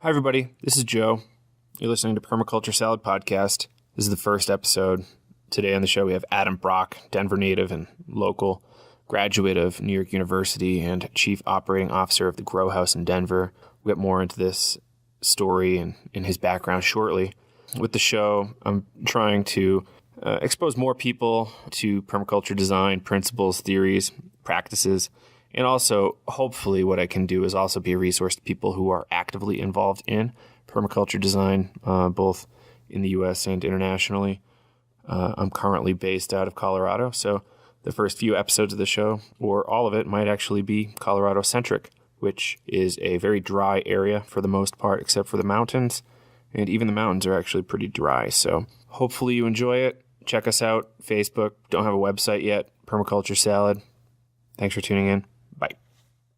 Hi, everybody. This is Joe. You're listening to Permaculture Salad Podcast. This is the first episode. Today on the show, we have Adam Brock, Denver native and local graduate of New York University and Chief Operating Officer of the Grow House in Denver. We'll get more into this story and his background shortly. With the show, I'm trying to expose more people to permaculture design, principles, theories, practices, and also, hopefully, what I can do is also be a resource to people who are actively involved in permaculture design, both in the U.S. and internationally. I'm currently based out of Colorado, so the first few episodes of the show, or all of it, might actually be Colorado-centric, which is a very dry area for the most part, except for the mountains, and even the mountains are actually pretty dry. So hopefully you enjoy it. Check us out, Facebook. Don't have a website yet, Permaculture Salad. Thanks for tuning in. Bye.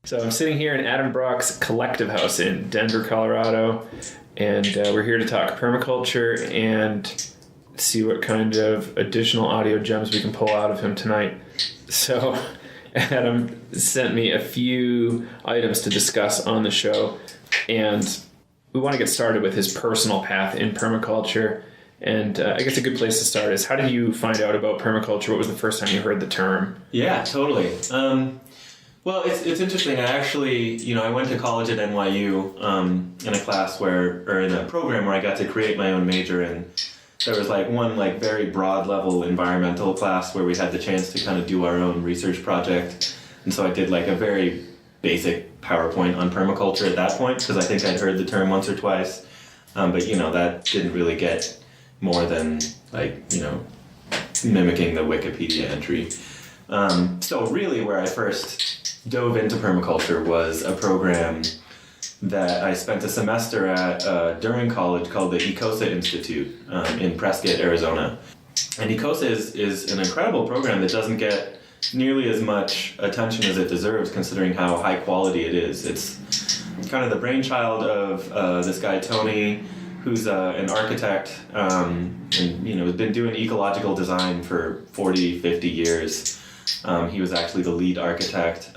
So I'm sitting here in Adam Brock's collective house in Denver, Colorado, and we're here to talk permaculture and see what kind of additional audio gems we can pull out of him tonight. So Adam sent me a few items to discuss on the show, and we want to get started with his personal path in permaculture. And I guess a good place to start is, how did you find out about permaculture? What was the first time you heard the term? Yeah, totally. Well, it's interesting. I actually, I went to college at NYU in a class or in a program where I got to create my own major, and there was one very broad level environmental class where we had the chance to kind of do our own research project. And so I did a very basic PowerPoint on permaculture at that point, because I think I'd heard the term once or twice. But that didn't really get more than mimicking the Wikipedia entry. So really where I first dove into permaculture was a program that I spent a semester at during college called the ECOSA Institute in Prescott, Arizona. And ECOSA is an incredible program that doesn't get nearly as much attention as it deserves, considering how high quality it is. It's kind of the brainchild of this guy, Tony, who's an architect and has been doing ecological design for 40, 50 years. He was actually the lead architect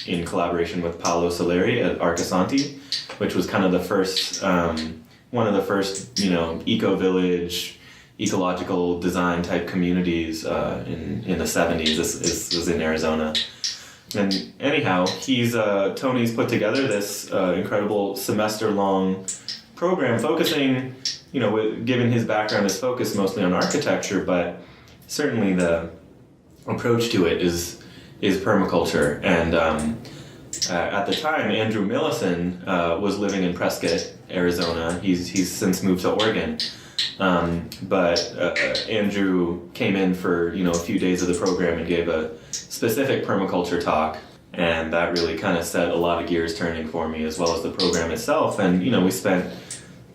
in collaboration with Paolo Soleri at Arcosanti, which was kind of the first, one of the first, eco-village, ecological design type communities in the 70s. This was in Arizona. And anyhow, Tony's put together this incredible semester-long program focusing, given his background, is focused mostly on architecture, but certainly the approach to it is permaculture. And at the time, Andrew Millison was living in Prescott, Arizona. He's since moved to Oregon. But Andrew came in for a few days of the program and gave a specific permaculture talk, and that really kind of set a lot of gears turning for me, as well as the program itself. And we spent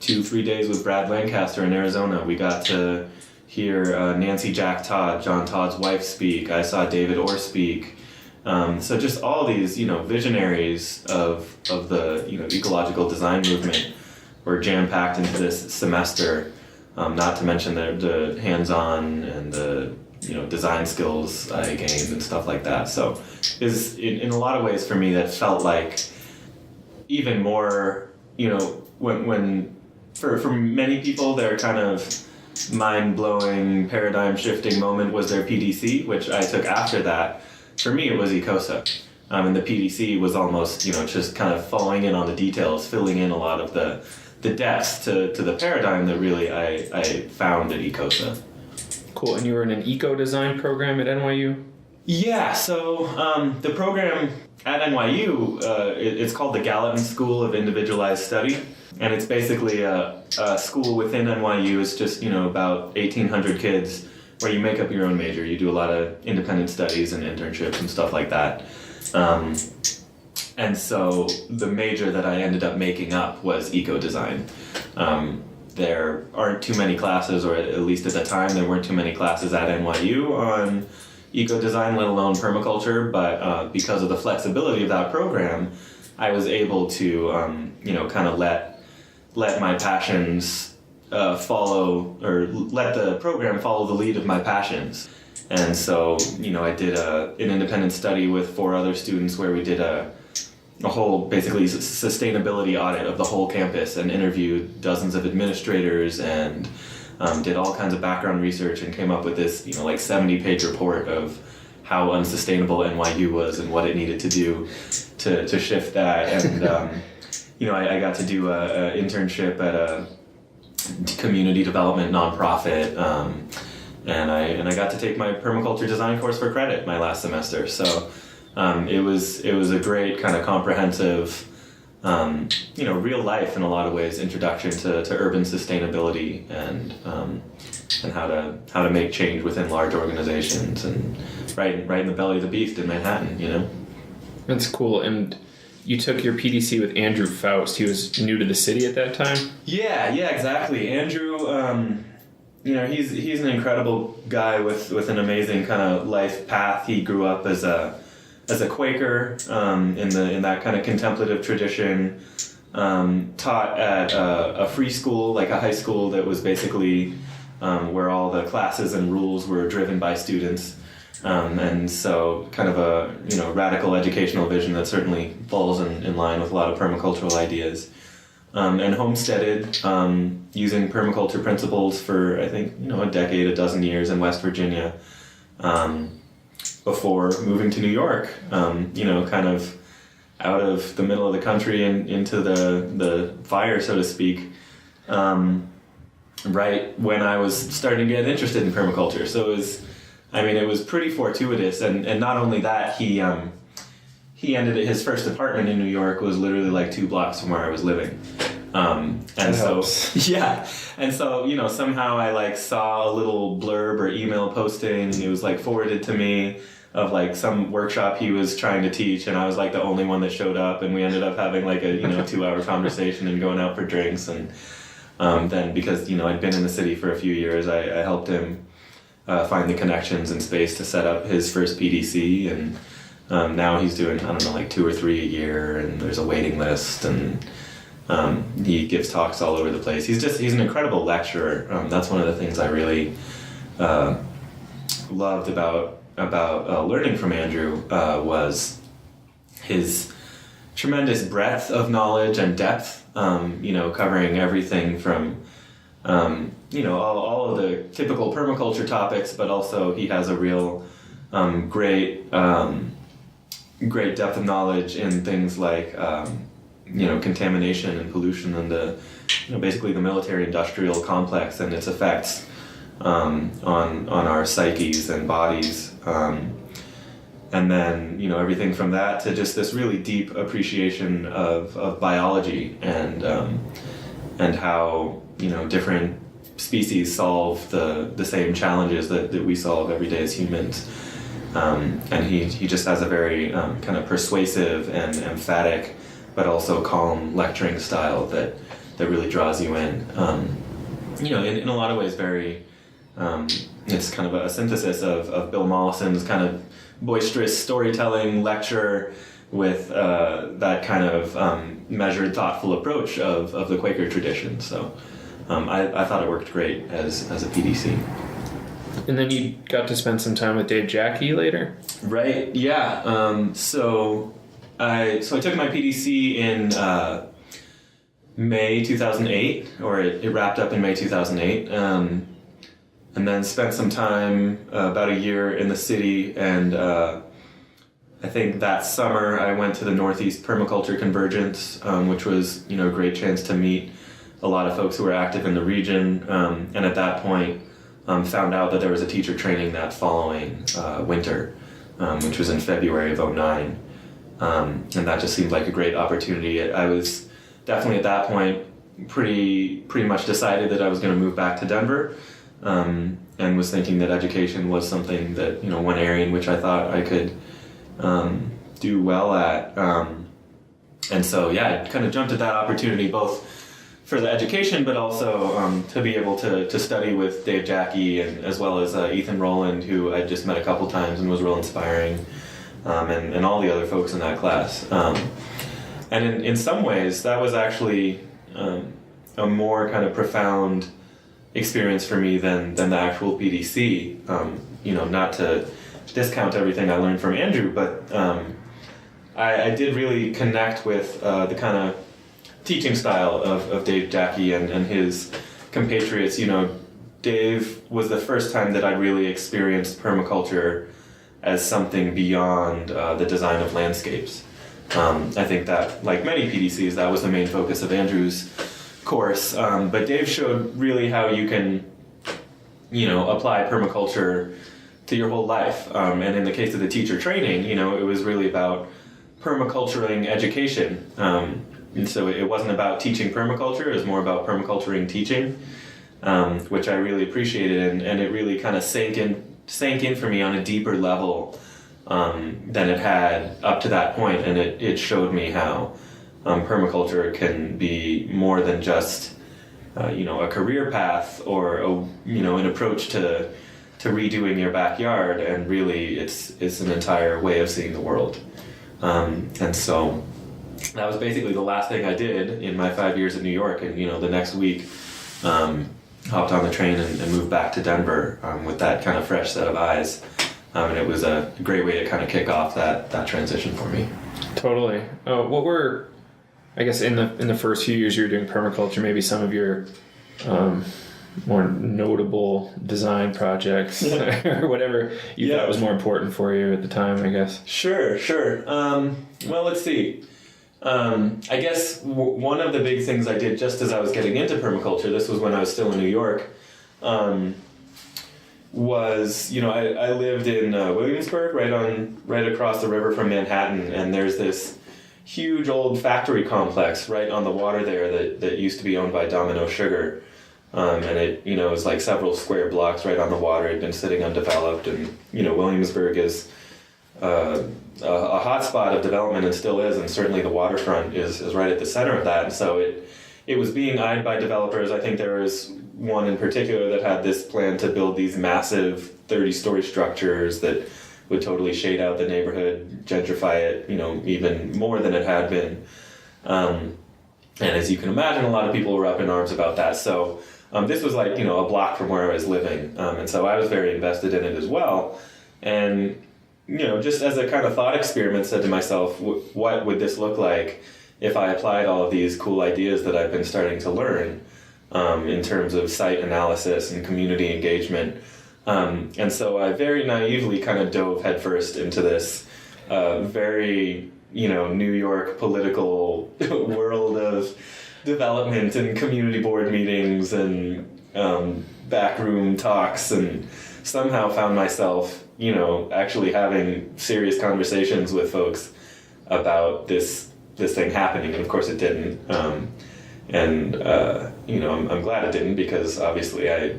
2-3 days with Brad Lancaster in Arizona. We got to hear Nancy Jack Todd, John Todd's wife, speak. I saw David Orr speak. So just all these, visionaries of the, ecological design movement were jam-packed into this semester, not to mention the hands-on and the, design skills I gained and stuff like that. So in a lot of ways for me, that felt like even more, when for many people, their kind of mind-blowing, paradigm-shifting moment was their PDC, which I took after that. For me, it was ECOSA. And the PDC was almost, just kind of falling in on the details, filling in a lot of the depths to the paradigm that really I found at ECOSA. Cool. And you were in an eco-design program at NYU? Yeah, so the program at NYU, it's called the Gallatin School of Individualized Study. And it's basically a school within NYU. It's just, about 1,800 kids, where you make up your own major. You do a lot of independent studies and internships and stuff like that. And so the major that I ended up making up was eco-design. There aren't too many classes, or at least at the time, there weren't too many classes at NYU on eco-design, let alone permaculture. But because of the flexibility of that program, I was able to, kind of let my passions follow, or let the program follow the lead of my passions. And so, I did an independent study with 4 other students where we did a a whole basically sustainability audit of the whole campus and interviewed dozens of administrators and did all kinds of background research and came up with this, 70-page report of how unsustainable NYU was and what it needed to do to shift that. And, I got to do an internship at a community development nonprofit, and I got to take my permaculture design course for credit my last semester. So it was a great kind of comprehensive, real life in a lot of ways introduction to urban sustainability and how to make change within large organizations and right in the belly of the beast in Manhattan. That's cool. And you took your PDC with Andrew Faust. He was new to the city at that time? Yeah, exactly. Andrew, he's an incredible guy with an amazing kind of life path. He grew up as a Quaker in that kind of contemplative tradition. Taught at a free school, like a high school that was basically where all the classes and rules were driven by students. And so kind of a radical educational vision that certainly falls in line with a lot of permacultural ideas. And homesteaded using permaculture principles for, I think, a dozen years in West Virginia before moving to New York, kind of out of the middle of the country and into the fire, so to speak, right when I was starting to get interested in permaculture. So it was pretty fortuitous, and not only that, he ended at his first apartment in New York was literally like 2 blocks from where I was living. Somehow I saw a little blurb or email posting. It was forwarded to me of some workshop he was trying to teach, and I was the only one that showed up, and we ended up having a 2-hour conversation and going out for drinks. And then because I'd been in the city for a few years, I helped him find the connections and space to set up his first PDC, and now he's doing 2 or 3 a year, and there's a waiting list, and he gives talks all over the place. He's an incredible lecturer. That's one of the things I really loved about learning from Andrew was his tremendous breadth of knowledge and depth, covering everything from all of the typical permaculture topics, but also he has a real great depth of knowledge in things like contamination and pollution and basically the military-industrial complex and its effects on our psyches and bodies, and then everything from that to just this really deep appreciation of biology and how different species solve the same challenges that we solve every day as humans. And he just has a very kind of persuasive and emphatic, but also calm lecturing style that really draws you in. In a lot of ways, very it's kind of a synthesis of Bill Mollison's kind of boisterous storytelling lecture with that kind of measured, thoughtful approach of the Quaker tradition. So I thought it worked great as a PDC. And then you got to spend some time with Dave Jackie later? Right, yeah. So I took my PDC in May 2008, or it wrapped up in May 2008, and then spent some time, about a year in the city, and I think that summer I went to the Northeast Permaculture Convergence, which was a great chance to meet a lot of folks who were active in the region, and at that point found out that there was a teacher training that following winter, which was in February of 2009. And that just seemed like a great opportunity. I was definitely at that point pretty much decided that I was going to move back to Denver, and was thinking that education was something that, one area in which I thought I could do well at. And so, I kind of jumped at that opportunity, both for the education, but also to be able to study with Dave Jackie, and as well as Ethan Rowland, who I'd just met a couple times and was real inspiring, and all the other folks in that class. And in some ways, that was actually a more kind of profound experience for me than the actual PDC. Not to discount everything I learned from Andrew, but I did really connect with the kind of teaching style of Dave Jackie and his compatriots. You know, Dave was the first time that I really experienced permaculture as something beyond the design of landscapes. I think that, like many PDCs, that was the main focus of Andrew's course. But Dave showed really how you can, you know, apply permaculture to your whole life. And in the case of the teacher training, you know, it was really about permaculturing education. And so it wasn't about teaching permaculture, it was more about permaculturing teaching, which I really appreciated, and it really kind of sank in for me on a deeper level than it had up to that point, and it showed me how permaculture can be more than just you know, a career path or an approach to redoing your backyard, and really it's an entire way of seeing the world. And so that was basically the last thing I did in my 5 years in New York, and you know, the next week hopped on the train and moved back to Denver with that kind of fresh set of eyes. And it was a great way to kind of kick off that transition for me. Totally. What were, I guess, in the first few years you were doing permaculture, maybe some of your more notable design projects or whatever you thought was more important for you at the time, I guess? Sure. Well, let's see. I guess one of the big things I did just as I was getting into permaculture, this was when I was still in New York, was, you know, I lived in Williamsburg, right across the river from Manhattan, and there's this huge old factory complex right on the water there that used to be owned by Domino Sugar. And it, you know, was like several square blocks right on the water. It had been sitting undeveloped, and, you know, Williamsburg is a hot spot of development and still is, and certainly the waterfront is right at the center of that. And so it was being eyed by developers. I think there was one in particular that had this plan to build these massive 30-story structures that would totally shade out the neighborhood, gentrify it, you know, even more than it had been. And as you can imagine, a lot of people were up in arms about that. So this was like, you know, a block from where I was living. And so I was very invested in it as well. And, you know, just as a kind of thought experiment, said to myself, what would this look like if I applied all of these cool ideas that I've been starting to learn in terms of site analysis and community engagement? And so I very naively kind of dove headfirst into this very, you know, New York political world of development and community board meetings and backroom talks, and somehow found myself, you know, actually having serious conversations with folks about this thing happening. And of course it didn't. You know, I'm glad it didn't, because obviously I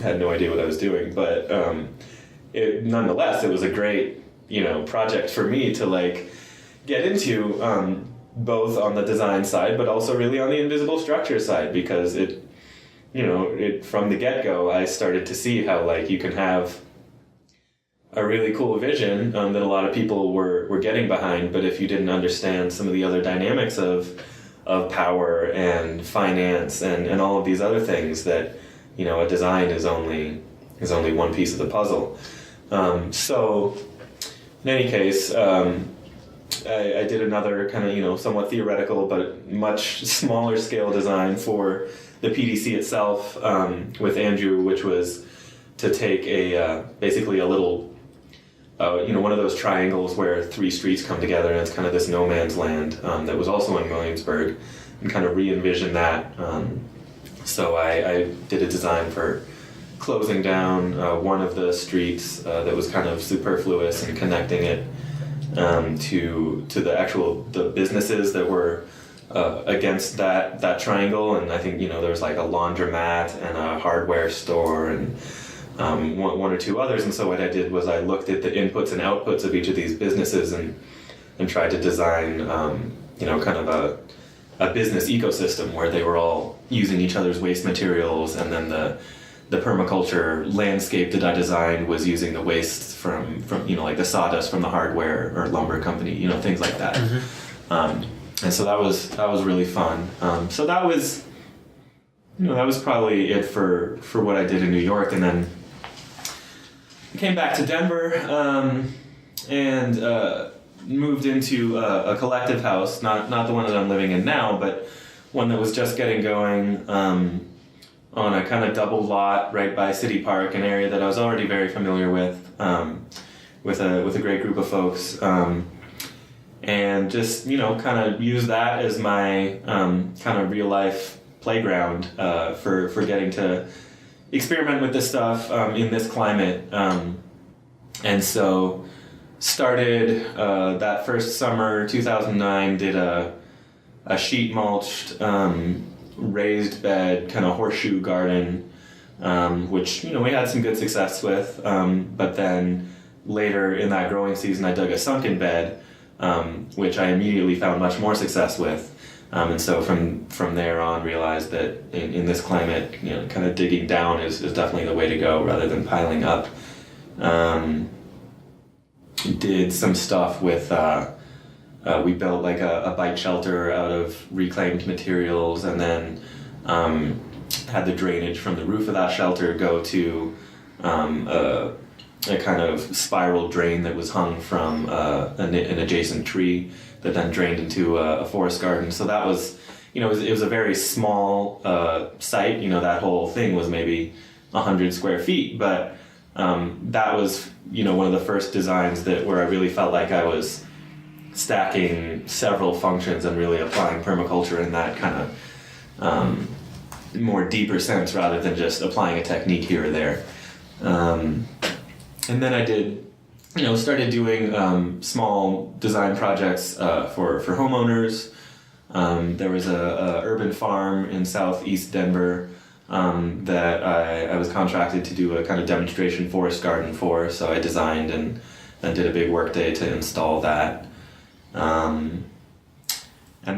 had no idea what I was doing. But nonetheless, it was a great, you know, project for me to like get into, both on the design side, but also really on the invisible structure side, because it, you know, from the get-go, I started to see how like you can have a really cool vision that a lot of people were getting behind, but if you didn't understand some of the other dynamics of power and finance and all of these other things, that, you know, a design is only one piece of the puzzle. So in any case, I did another kind of, you know, somewhat theoretical but much smaller scale design for the PDC itself with Andrew, which was to take basically a little, you know, one of those triangles where three streets come together, and it's kind of this no man's land that was also in Williamsburg, and kind of re-envision that. So I did a design for closing down one of the streets that was kind of superfluous, and connecting it to the businesses that were against that triangle. And I think, you know, there was like a laundromat and a hardware store and one or two others. And so what I did was I looked at the inputs and outputs of each of these businesses and tried to design, you know, kind of a business ecosystem where they were all using each other's waste materials, and then the permaculture landscape that I designed was using the waste from you know, like the sawdust from the hardware or lumber company, you know, things like that. Mm-hmm. And so that was really fun. So that was, you know, that was probably it for what I did in New York. And then I came back to Denver, and moved into a collective house, not the one that I'm living in now, but one that was just getting going on a kind of double lot right by City Park, an area that I was already very familiar with a great group of folks, and just kind of use that as my kind of real life playground for getting to experiment with this stuff in this climate, and so started that first summer 2009, did a sheet mulched raised bed kind of horseshoe garden, which we had some good success with, but then later in that growing season I dug a sunken bed, which I immediately found much more success with, and so from there on realized that in this climate kind of digging down is definitely the way to go rather than piling up. Did some stuff with we built like a bike shelter out of reclaimed materials, and then had the drainage from the roof of that shelter go to a kind of spiral drain that was hung from an adjacent tree that then drained into a forest garden. So that was, it was a very small site. That whole thing was maybe 100 square feet, but that was, one of the first designs where I really felt like I was stacking several functions and really applying permaculture in that kind of more deeper sense rather than just applying a technique here or there. And then I did, started doing small design projects for homeowners. There was a urban farm in southeast Denver that I was contracted to do a kind of demonstration forest garden for, so I designed and then did a big work day to install that. And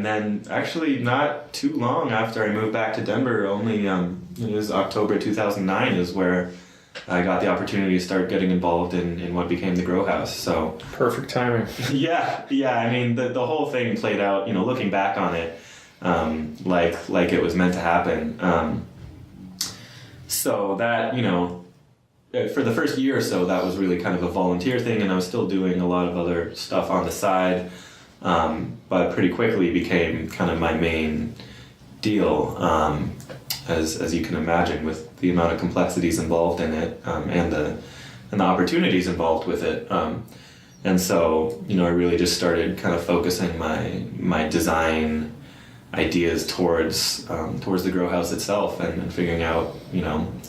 then actually not too long after I moved back to Denver, only it was October 2009 is where I got the opportunity to start getting involved in what became the Grow House. So perfect timing. Yeah. I mean, the whole thing played out, looking back on it, like it was meant to happen. So that, for the first year or so, that was really kind of a volunteer thing, and I was still doing a lot of other stuff on the side, but pretty quickly became kind of my main deal, as you can imagine, with the amount of complexities involved in it, and the opportunities involved with it. And so, I really just started kind of focusing my design ideas towards the grow house itself, and figuring out,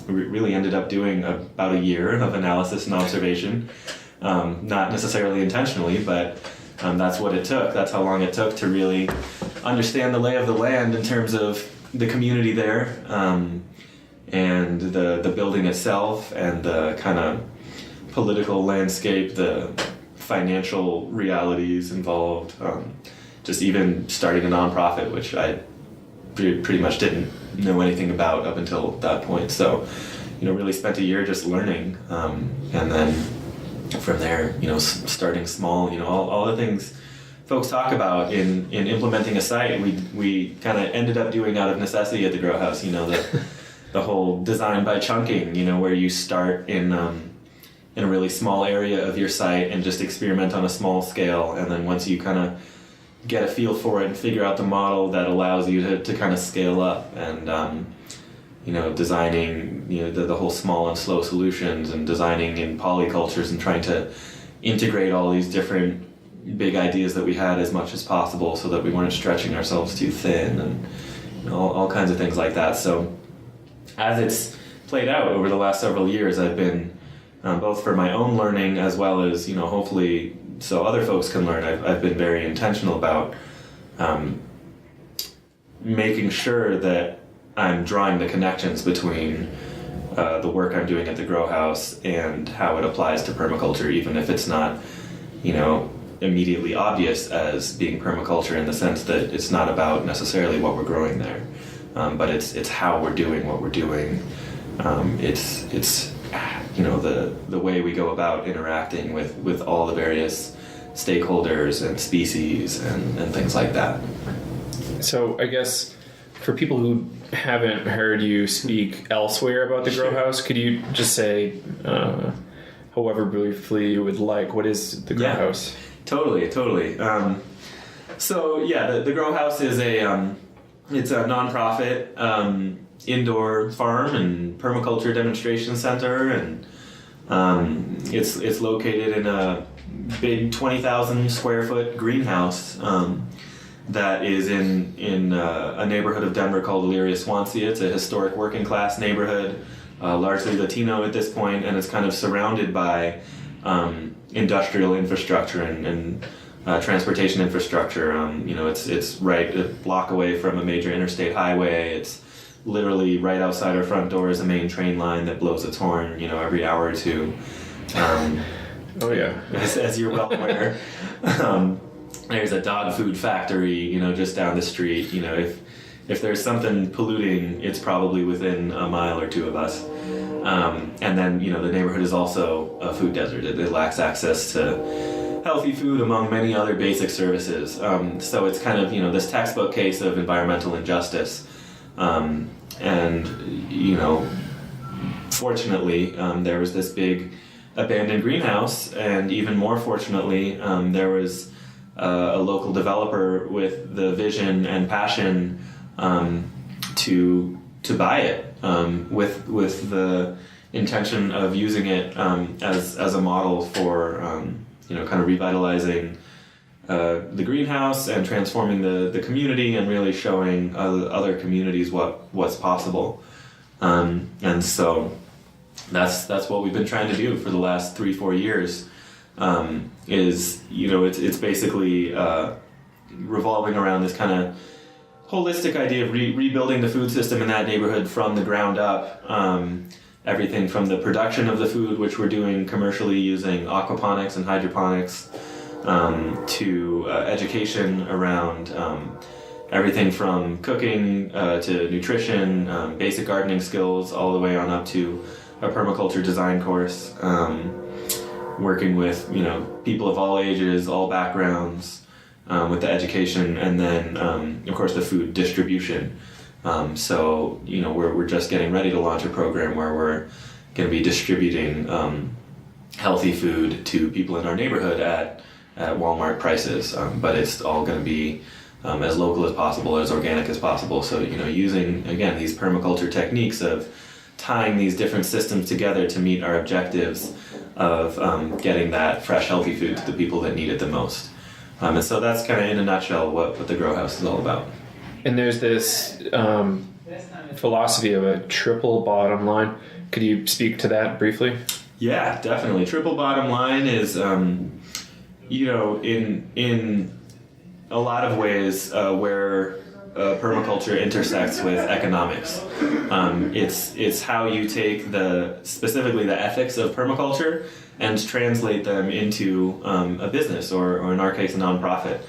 really ended up doing about a year of analysis and observation, not necessarily intentionally, but that's what it took. That's how long it took to really understand the lay of the land in terms of the community there, and the building itself, and the kind of political landscape, the financial realities involved, just even starting a nonprofit, which I pretty much didn't know anything about up until that point. So, really spent a year just learning, and then from there, starting small, all the things folks talk about in implementing a site, we kind of ended up doing out of necessity at the Grow House. The whole design by chunking, where you start in a really small area of your site and just experiment on a small scale, and then once you kind of get a feel for it and figure out the model that allows you to kind of scale up, and designing the whole small and slow solutions, and designing in polycultures, and trying to integrate all these different big ideas that we had as much as possible so that we weren't stretching ourselves too thin, and all kinds of things like that. So as it's played out over the last several years, I've been both for my own learning as well as hopefully so other folks can learn, I've been very intentional about making sure that I'm drawing the connections between the work I'm doing at the Grow House and how it applies to permaculture, even if it's not immediately obvious as being permaculture, in the sense that it's not about necessarily what we're growing there, but it's how we're doing what we're doing. It's the way we go about interacting with all the various stakeholders and species and things like that. So I guess for people who haven't heard you speak elsewhere about the Grow House, could you just say, however briefly you would like, what is the Grow House? Totally. So yeah, the Grow House is it's a nonprofit indoor farm and permaculture demonstration center, and it's located in a big 20,000 square foot greenhouse that is in a neighborhood of Denver called Elyria Swansea. It's a historic working class neighborhood, largely Latino at this point, and it's kind of surrounded by industrial infrastructure and transportation infrastructure. It's right a block away from a major interstate highway. It's literally right outside our front door is a main train line that blows its horn, every hour or two. Oh yeah, as you're well aware. There's a dog food factory, just down the street. If there's something polluting, it's probably within a mile or two of us. And then, the neighborhood is also a food desert. It lacks access to healthy food among many other basic services. So it's kind of, this textbook case of environmental injustice. Fortunately, there was this big abandoned greenhouse, and even more fortunately, there was a local developer with the vision and passion to buy it with the intention of using it as a model for kind of revitalizing the greenhouse and transforming the community and really showing other communities what's possible. And so that's what we've been trying to do for the last 3-4 years. It's basically revolving around this kind of holistic idea of rebuilding the food system in that neighborhood from the ground up. Everything from the production of the food, which we're doing commercially using aquaponics and hydroponics, to education around everything from cooking to nutrition, basic gardening skills, all the way on up to a permaculture design course, working with people of all ages, all backgrounds, with the education, and then of course the food distribution. So we're just getting ready to launch a program where we're going to be distributing healthy food to people in our neighborhood at Walmart prices, but it's all going to be as local as possible, as organic as possible. So using again these permaculture techniques of tying these different systems together to meet our objectives of getting that fresh, healthy food to the people that need it the most. And so that's kind of in a nutshell what the Grow House is all about. And there's this philosophy of a triple bottom line. Could you speak to that briefly? Yeah, definitely. Triple bottom line is, in a lot of ways where permaculture intersects with economics. It's how you take specifically the ethics of permaculture and translate them into a business or in our case a nonprofit.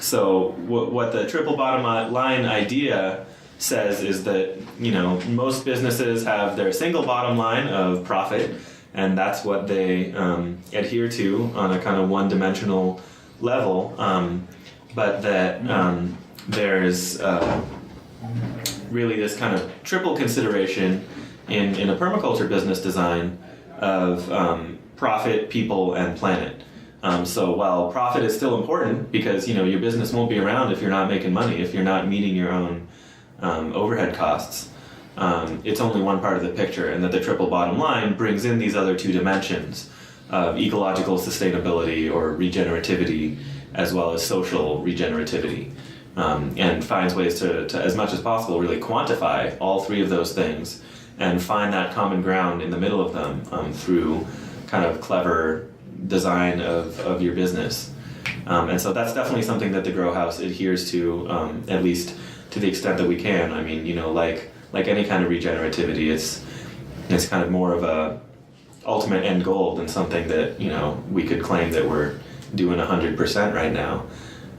So what the triple bottom line idea says is that most businesses have their single bottom line of profit, and that's what they adhere to on a kind of one-dimensional level, but that there's really this kind of triple consideration in a permaculture business design of profit, people, and planet. So while profit is still important because your business won't be around if you're not making money, if you're not meeting your own overhead costs, it's only one part of the picture, and that the triple bottom line brings in these other two dimensions of ecological sustainability or regenerativity as well as social regenerativity, and finds ways to as much as possible really quantify all three of those things and find that common ground in the middle of them through kind of clever design of your business. And so that's definitely something that the Grow House adheres to, at least to the extent that we can. I mean, like any kind of regenerativity, it's kind of more of a ultimate end goal than something that we could claim that we're doing 100% right now.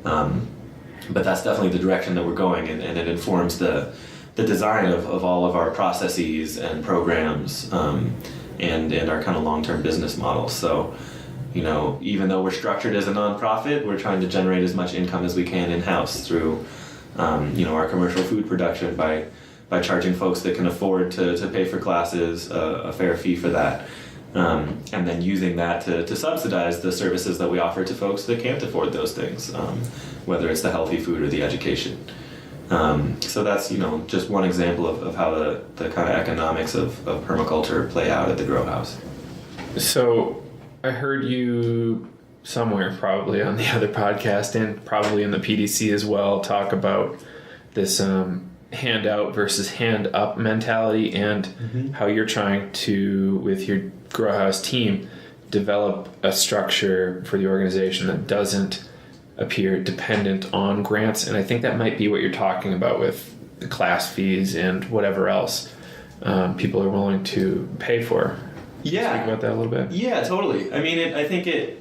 But that's definitely the direction that we're going, and it informs the design of all of our processes and programs, and our kind of long-term business models. So, even though we're structured as a nonprofit, we're trying to generate as much income as we can in-house through, our commercial food production by charging folks that can afford to pay for classes a fair fee for that, and then using that to subsidize the services that we offer to folks that can't afford those things, whether it's the healthy food or the education. So that's, just one example of how the kind of economics of permaculture play out at the grow house. So I heard you somewhere, probably on the other podcast and probably in the PDC as well, talk about this handout versus hand up mentality and how you're trying to, with your grow house team, develop a structure for the organization that doesn't appear dependent on grants. And I think that might be what you're talking about with the class fees and whatever else people are willing to pay for. Yeah. Speak about that a little bit. Yeah, totally. I mean, I think it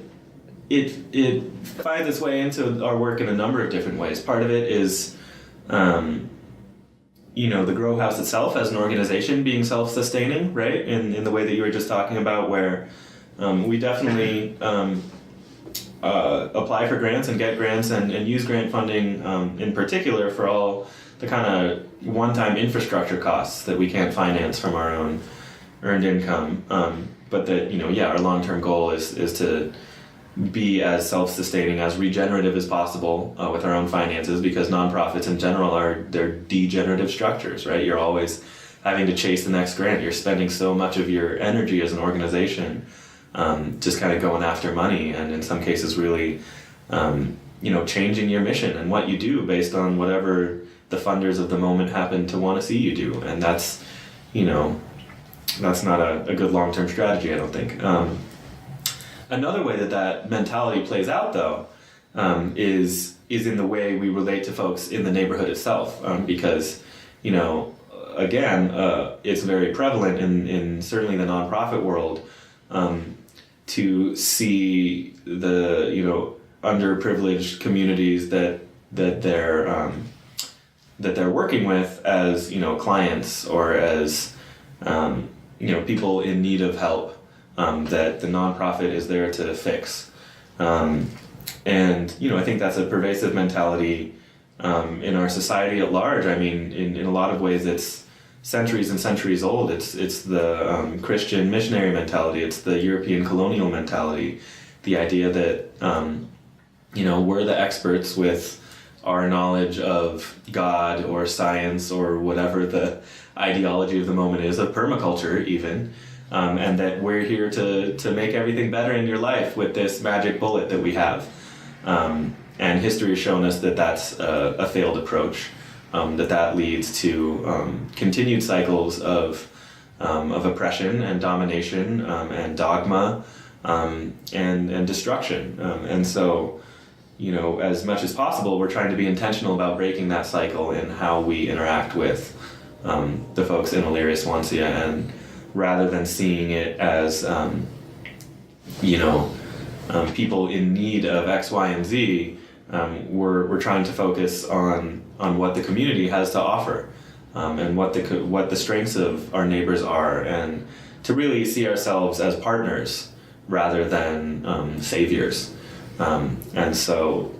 finds its way into our work in a number of different ways. Part of it is, the grow house itself as an organization being self-sustaining, right? In the way that you were just talking about, where we definitely apply for grants and get grants and use grant funding in particular for all the kind of one-time infrastructure costs that we can't finance from our own earned income. But that, our long-term goal is to be as self-sustaining, as regenerative as possible with our own finances, because nonprofits in general they're degenerative structures, right? You're always having to chase the next grant. You're spending so much of your energy as an organization just kind of going after money, and in some cases really changing your mission and what you do based on whatever the funders of the moment happen to want to see you do. And that's not a good long-term strategy, I don't think. Another way that mentality plays out, though, is in the way we relate to folks in the neighborhood itself, because, again, it's very prevalent in certainly the nonprofit world to see the underprivileged communities that they're working with as clients or as people in need of help. That the nonprofit is there to fix. And, I think that's a pervasive mentality in our society at large. I mean, in a lot of ways, it's centuries and centuries old. It's the Christian missionary mentality. It's the European colonial mentality. The idea that, we're the experts with our knowledge of God or science or whatever the ideology of the moment is, of permaculture even. And that we're here to make everything better in your life with this magic bullet that we have. And history has shown us that that's a failed approach, that leads to continued cycles of oppression and domination and dogma and destruction. And so, as much as possible, we're trying to be intentional about breaking that cycle in how we interact with the folks in Illyria Swansea, and rather than seeing it as, people in need of X, Y, and Z, we're trying to focus on what the community has to offer, and what the strengths of our neighbors are, and to really see ourselves as partners rather than saviors. And so,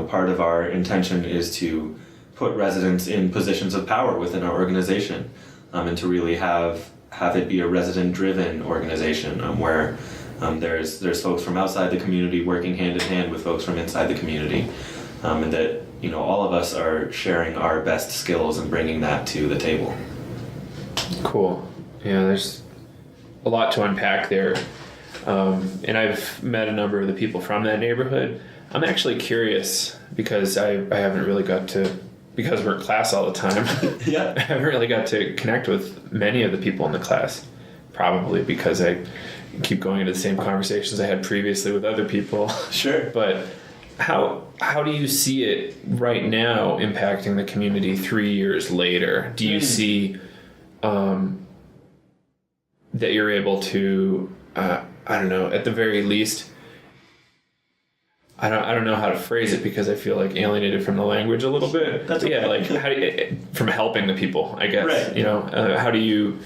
part of our intention is to put residents in positions of power within our organization, and to really have it be a resident-driven organization where there's folks from outside the community working hand in hand with folks from inside the community, and that all of us are sharing our best skills and bringing that to the table. Cool. Yeah, there's a lot to unpack there, and I've met a number of the people from that neighborhood. I'm actually curious because I haven't really got to. Because we're in class all the time, Yeah. I haven't really got to connect with many of the people in the class, probably because I keep going into the same conversations I had previously with other people. Sure. But how do you see it right now impacting the community 3 years later? Do you see that you're able to, I don't know, at the very least, I don't know how to phrase it because I feel like alienated from the language a little bit. That's okay. Yeah, like from helping the people, I guess. Right. How do you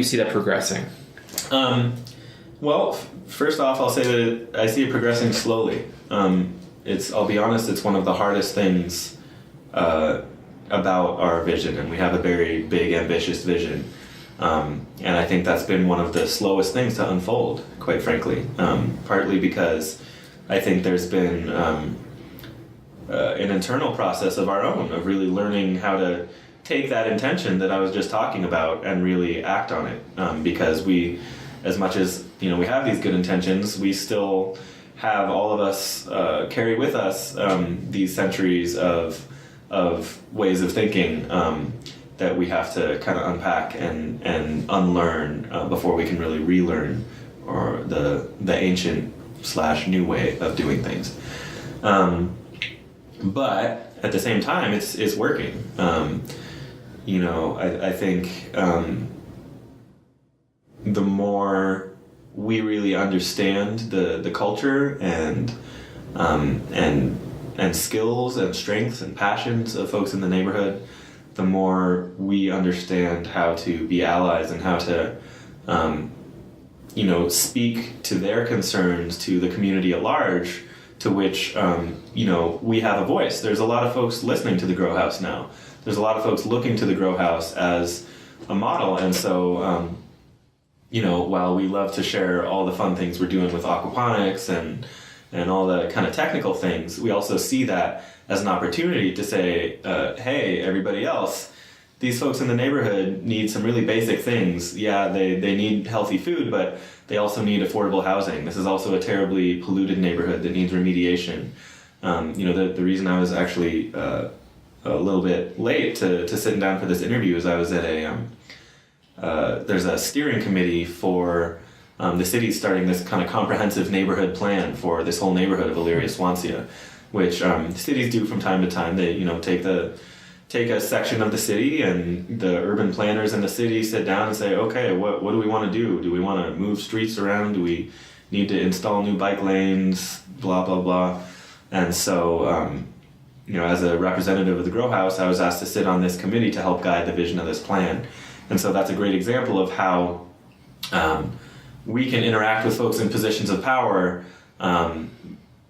see that progressing? Well, first off, I'll say that I see it progressing slowly. I'll be honest, it's one of the hardest things about our vision, and we have a very big, ambitious vision. And I think that's been one of the slowest things to unfold, quite frankly, partly because I think there's been an internal process of our own, of really learning how to take that intention that I was just talking about and really act on it. Because we, as much as we have these good intentions, we still have, all of us carry with us these centuries of ways of thinking that we have to kind of unpack and unlearn before we can really relearn or the ancient / new way of doing things. But at the same time, it's working. I think the more we really understand the culture and skills and strengths and passions of folks in the neighborhood, the more we understand how to be allies and how to speak to their concerns to the community at large, to which we have a voice. There's a lot of folks listening to the Grow House now. There's a lot of folks looking to the Grow House as a model, and so while we love to share all the fun things we're doing with aquaponics and all the kind of technical things, we also see that as an opportunity to say, hey, everybody else, these folks in the neighborhood need some really basic things. Yeah, they need healthy food, but they also need affordable housing. This is also a terribly polluted neighborhood that needs remediation. The reason I was actually a little bit late to sitting down for this interview is I was at there's a steering committee for the city starting this kind of comprehensive neighborhood plan for this whole neighborhood of Elyria-Swansea, which cities do from time to time. They take a section of the city, and the urban planners in the city sit down and say, okay, what do we want to do? Do we want to move streets around? Do we need to install new bike lanes? Blah, blah, blah. And so, as a representative of the Grow House, I was asked to sit on this committee to help guide the vision of this plan. And so that's a great example of how we can interact with folks in positions of power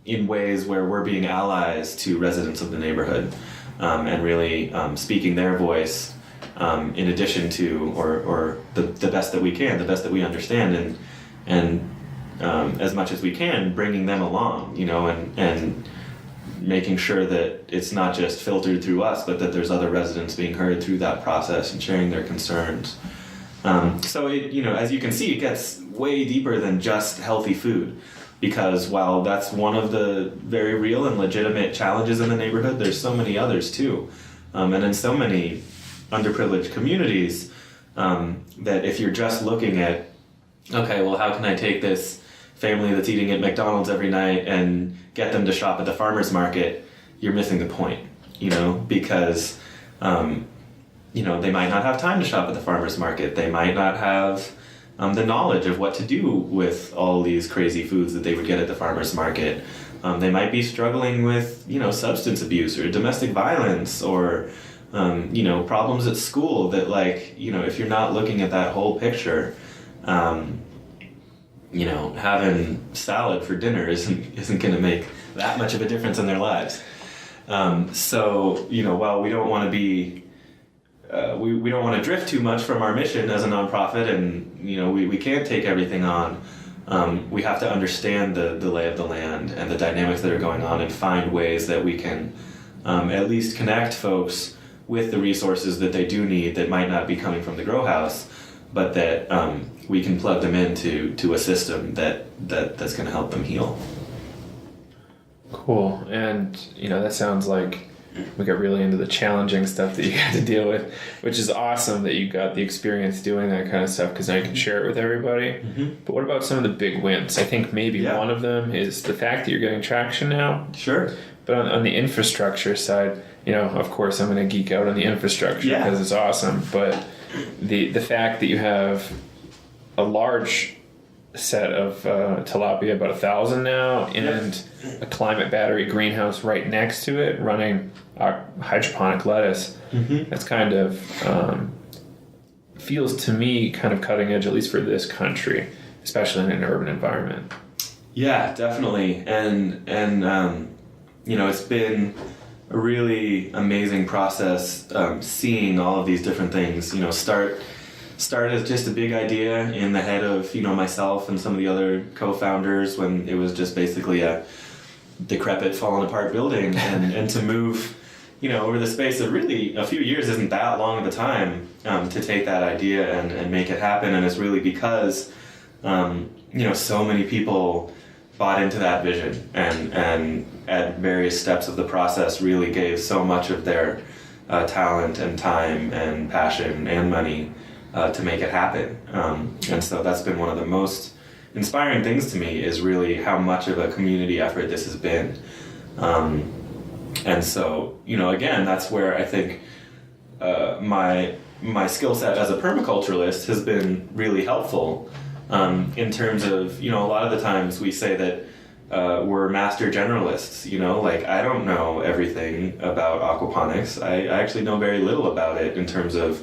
in ways where we're being allies to residents of the neighborhood, and really speaking their voice in addition to, or the best that we can, the best that we understand, and as much as we can, bringing them along, and making sure that it's not just filtered through us, but that there's other residents being heard through that process and sharing their concerns. So as you can see, it gets way deeper than just healthy food, because while that's one of the very real and legitimate challenges in the neighborhood, there's so many others too. And in so many underprivileged communities, that if you're just looking at, okay, well, how can I take this family that's eating at McDonald's every night and get them to shop at the farmer's market, you're missing the point, because they might not have time to shop at the farmer's market. They might not have the knowledge of what to do with all these crazy foods that they would get at the farmer's market. They might be struggling with, substance abuse or domestic violence or, problems at school that, if you're not looking at that whole picture, having salad for dinner isn't going to make that much of a difference in their lives. So, while we don't want to be, we don't want to drift too much from our mission as a nonprofit, and we can't take everything on. We have to understand the lay of the land and the dynamics that are going on, and find ways that we can at least connect folks with the resources that they do need that might not be coming from the Grow House, but that we can plug them into a system that's going to help them heal. Cool. And that sounds like we got really into the challenging stuff that you had to deal with, which is awesome that you got the experience doing that kind of stuff, because now you can share it with everybody. Mm-hmm. But what about some of the big wins? I think maybe one of them is the fact that you're getting traction now. Sure. But on the infrastructure side, of course I'm going to geek out on the infrastructure because it's awesome. But the fact that you have a large set of tilapia, about 1,000 now, and a climate battery greenhouse right next to it running hydroponic lettuce. Mm-hmm. That's kind of feels to me kind of cutting edge, at least for this country, especially in an urban environment. Yeah, definitely. And it's been a really amazing process seeing all of these different things, start started as just a big idea in the head of, myself and some of the other co-founders when it was just basically a decrepit, fallen apart building, and to move, over the space of really a few years isn't that long of a time to take that idea and make it happen. And it's really because, so many people bought into that vision and at various steps of the process really gave so much of their talent and time and passion and money to make it happen. And so that's been one of the most inspiring things to me, is really how much of a community effort this has been. And so, again, that's where I think my skill set as a permaculturalist has been really helpful, in terms of, a lot of the times we say that we're master generalists, like I don't know everything about aquaponics. I actually know very little about it in terms of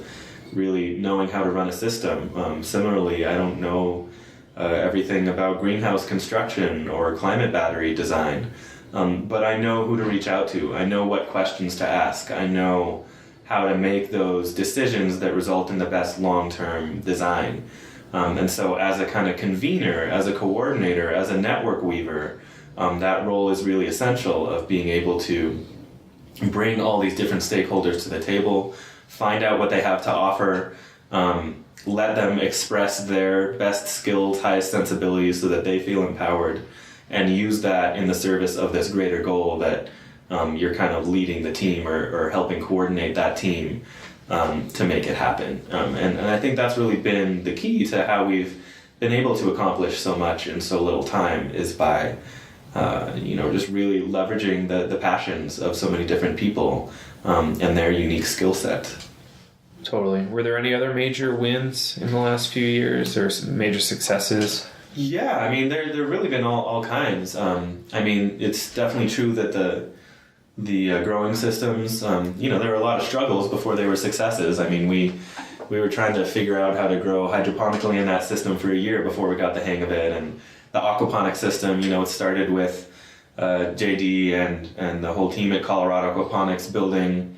really knowing how to run a system. Similarly, I don't know everything about greenhouse construction or climate battery design. But I know who to reach out to. I know what questions to ask. I know how to make those decisions that result in the best long-term design. And so as a kind of convener, as a coordinator, as a network weaver, that role is really essential, of being able to bring all these different stakeholders to the table, find out what they have to offer, let them express their best skills, highest sensibilities so that they feel empowered, and use that in the service of this greater goal that you're kind of leading the team or helping coordinate that team to make it happen. And I think that's really been the key to how we've been able to accomplish so much in so little time, is by just really leveraging the passions of so many different people and their unique skill set. Totally. Were there any other major wins in the last few years, or some major successes? Yeah, I mean, there really been all kinds. It's definitely true that the growing systems, there were a lot of struggles before they were successes. I mean, we were trying to figure out how to grow hydroponically in that system for a year before we got the hang of it. And the aquaponic system, it started with JD and the whole team at Colorado Aquaponics building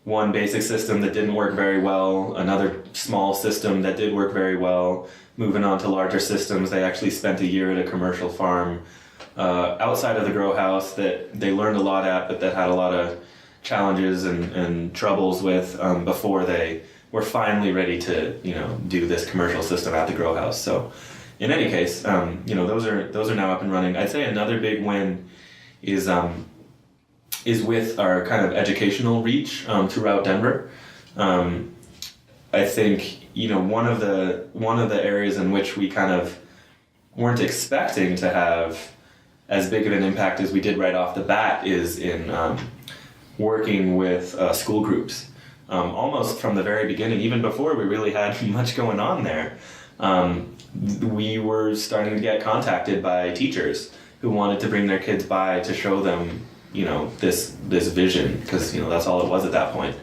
one basic system that didn't work very well, another small system that did work very well, moving on to larger systems. They actually spent a year at a commercial farm outside of the grow house that they learned a lot at, but that had a lot of challenges and troubles with before they were finally ready to do this commercial system at the grow house. So in any case, those are now up and running. I'd say another big win is with our kind of educational reach throughout Denver. I think one of the areas in which we kind of weren't expecting to have as big of an impact as we did right off the bat is in working with school groups. Almost from the very beginning, even before we really had much going on there, we were starting to get contacted by teachers who wanted to bring their kids by to show them, this vision, because that's all it was at that point.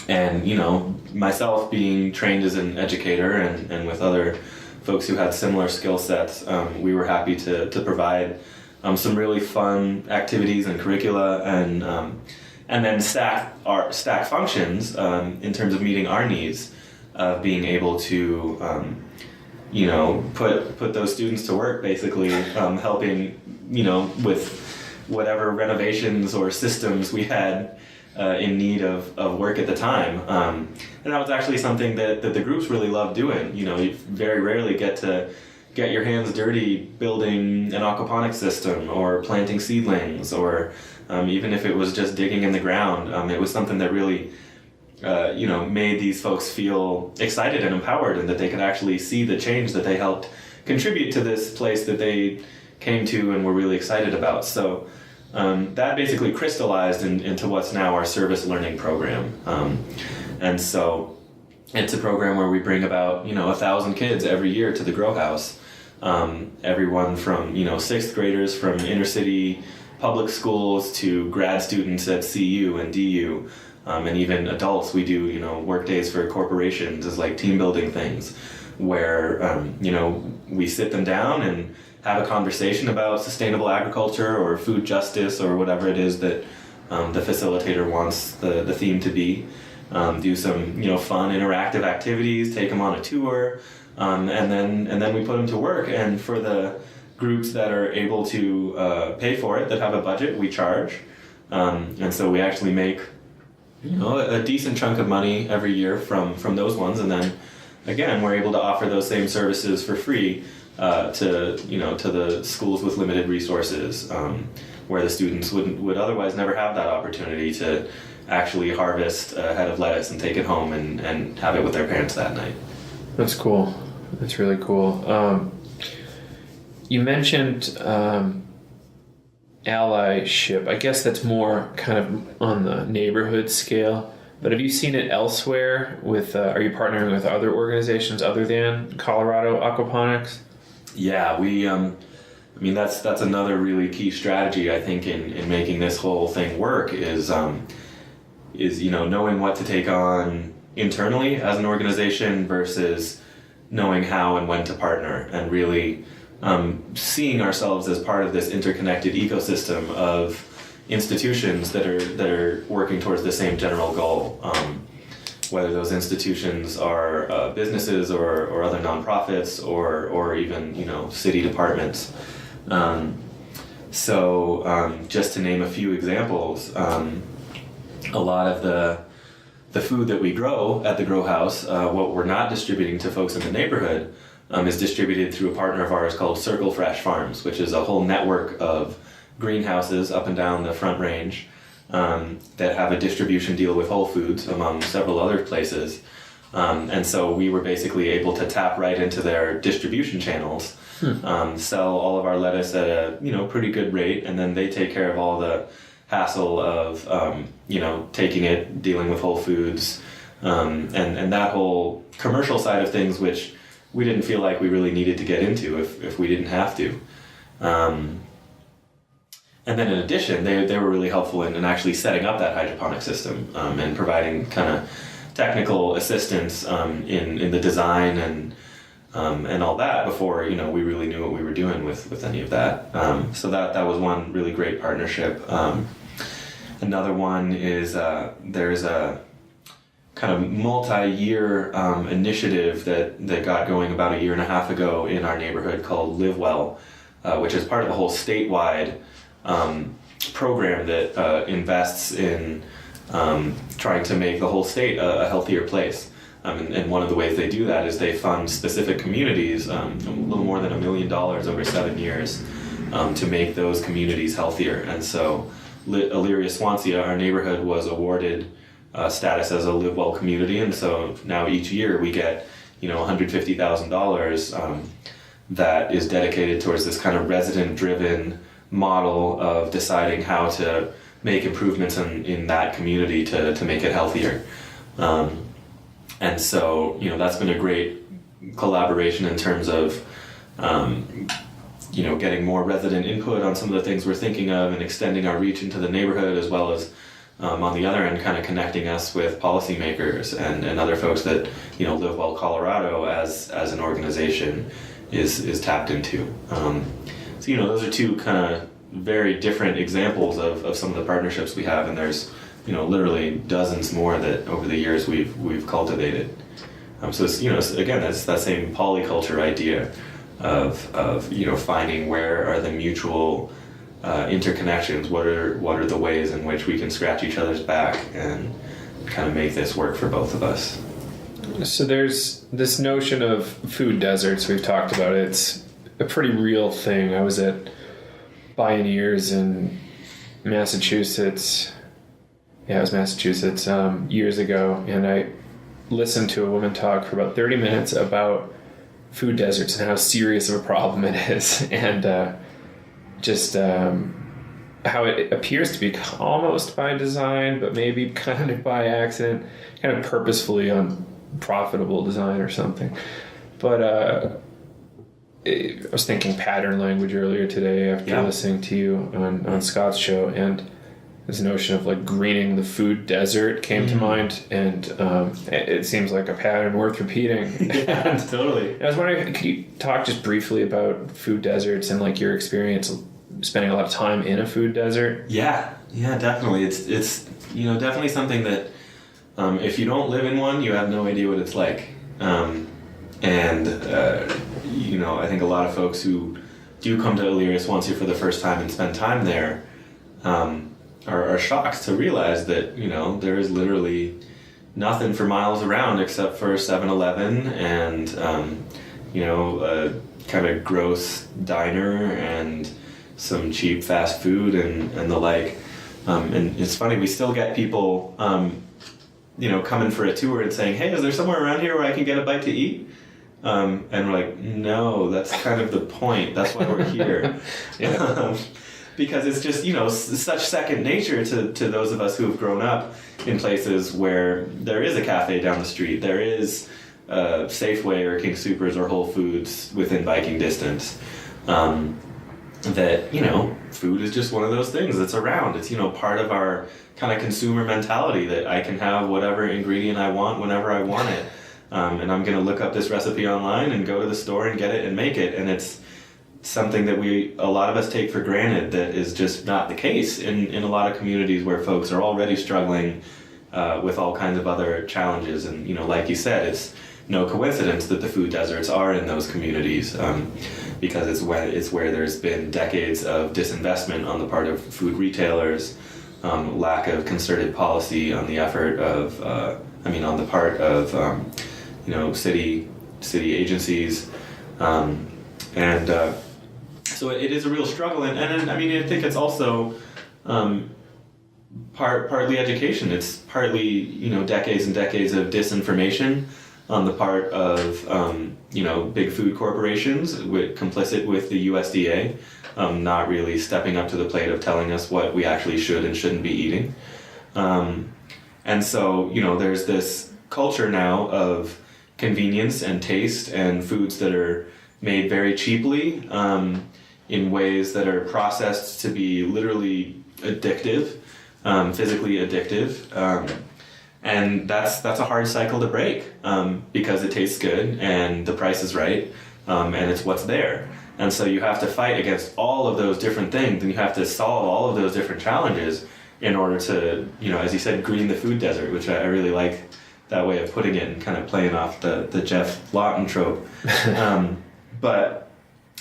And myself being trained as an educator and with other folks who had similar skill sets, we were happy to provide some really fun activities and curricula and then stack functions in terms of meeting our needs of being able to put those students to work, basically helping with whatever renovations or systems we had in need of work at the time. And that was actually something that the groups really loved doing. You very rarely get to get your hands dirty building an aquaponics system or planting seedlings, or even if it was just digging in the ground. It was something that really made these folks feel excited and empowered, and that they could actually see the change that they helped contribute to this place that they came to and were really excited about. So that basically crystallized into what's now our service learning program. And so it's a program where we bring about 1,000 kids every year to the grow house. Everyone from sixth graders from inner city public schools to grad students at CU and DU, and even adults. We do work days for corporations as like team building things, where we sit them down and have a conversation about sustainable agriculture or food justice or whatever it is that the facilitator wants the theme to be. do some fun interactive activities, take them on a tour, and then we put them to work. And for the groups that are able to pay for it, that have a budget, we charge. And so we actually make a decent chunk of money every year from those ones, and then again we're able to offer those same services for free to the schools with limited resources, where the students would otherwise never have that opportunity to actually harvest a head of lettuce and take it home and have it with their parents that night. That's cool. That's really cool. You mentioned allyship. I guess that's more kind of on the neighborhood scale, but have you seen it elsewhere with are you partnering with other organizations other than Colorado Aquaponics? Yeah, we that's another really key strategy, I think, in making this whole thing work is knowing what to take on internally as an organization versus knowing how and when to partner, and really seeing ourselves as part of this interconnected ecosystem of institutions that are working towards the same general goal, whether those institutions are businesses or other nonprofits or even city departments. Just to name a few examples, a lot of the food that we grow at the Grow House, what we're not distributing to folks in the neighborhood, is distributed through a partner of ours called Circle Fresh Farms, which is a whole network of greenhouses up and down the Front Range that have a distribution deal with Whole Foods, among several other places. And so we were basically able to tap right into their distribution channels, sell all of our lettuce at a pretty good rate, and then they take care of all the hassle of taking it, dealing with Whole Foods, and that whole commercial side of things, which we didn't feel like we really needed to get into if we didn't have to. And then in addition, they were really helpful in actually setting up that hydroponic system and providing kind of technical assistance in the design and all that before we really knew what we were doing with any of that. So that was one really great partnership. Another one is there's a kind of multi-year initiative that got going about a year and a half ago in our neighborhood called Live Well, which is part of a whole statewide program that invests in trying to make the whole state a healthier place. And one of the ways they do that is they fund specific communities, a little more than $1 million over 7 years, to make those communities healthier. And so Elyria Swansea, our neighborhood, was awarded status as a Live Well community, and so now each year we get $150,000 that is dedicated towards this kind of resident-driven model of deciding how to make improvements in that community to make it healthier. And so that's been a great collaboration in terms of getting more resident input on some of the things we're thinking of and extending our reach into the neighborhood, as well as on the other end kind of connecting us with policymakers and other folks that Live Well Colorado as an organization is tapped into. So those are two kind of very different examples of some of the partnerships we have, and there's literally dozens more that over the years we've cultivated. So it's, again, that's that same polyculture idea of finding where are the mutual interconnections, what are the ways in which we can scratch each other's back and kind of make this work for both of us. So there's this notion of food deserts. We've talked about it. It's a pretty real thing. I was at Bioneers in Massachusetts. Yeah, it was Massachusetts years ago, and I listened to a woman talk for about 30 minutes about food deserts and how serious of a problem it is, and how it appears to be almost by design, but maybe kind of by accident, kind of purposefully unprofitable design or something. But I was thinking pattern language earlier today after listening to you on Scott's show, and this notion of like greening the food desert came to mind, and it seems like a pattern worth repeating. Yeah, totally. And I was wondering, could you talk just briefly about food deserts and like your experience spending a lot of time in a food desert? Yeah, definitely. It's definitely something that If you don't live in one, you have no idea what it's like. I think a lot of folks who do come to Illyris once here for the first time and spend time there are shocked to realize that, there is literally nothing for miles around except for 7-Eleven and, a kind of gross diner and some cheap fast food and the like. And it's funny, we still get people, coming for a tour and saying, hey, is there somewhere around here where I can get a bite to eat? And we're like, no, that's kind of the point. That's why we're here. Because it's just, such second nature to those of us who have grown up in places where there is a cafe down the street, there is Safeway or King Soopers or Whole Foods within biking distance. That, food is just one of those things that's around. It's, part of our kind of consumer mentality that I can have whatever ingredient I want whenever I want it. And I'm going to look up this recipe online and go to the store and get it and make it. And it's something that a lot of us take for granted that is just not the case in a lot of communities where folks are already struggling with all kinds of other challenges. And, like you said, it's no coincidence that the food deserts are in those communities because it's where there's been decades of disinvestment on the part of food retailers, lack of concerted policy on the on the part of city agencies, so it is a real struggle, and I think it's also partly education. It's partly decades and decades of disinformation on the part of big food corporations, complicit with the USDA, not really stepping up to the plate of telling us what we actually should and shouldn't be eating, and so there's this culture now of convenience and taste and foods that are made very cheaply in ways that are processed to be literally addictive, physically addictive, and that's a hard cycle to break because it tastes good and the price is right, and it's what's there. And so you have to fight against all of those different things, and you have to solve all of those different challenges in order to, as you said, green the food desert, which I really like that way of putting it and kind of playing off the Jeff Lawton trope. But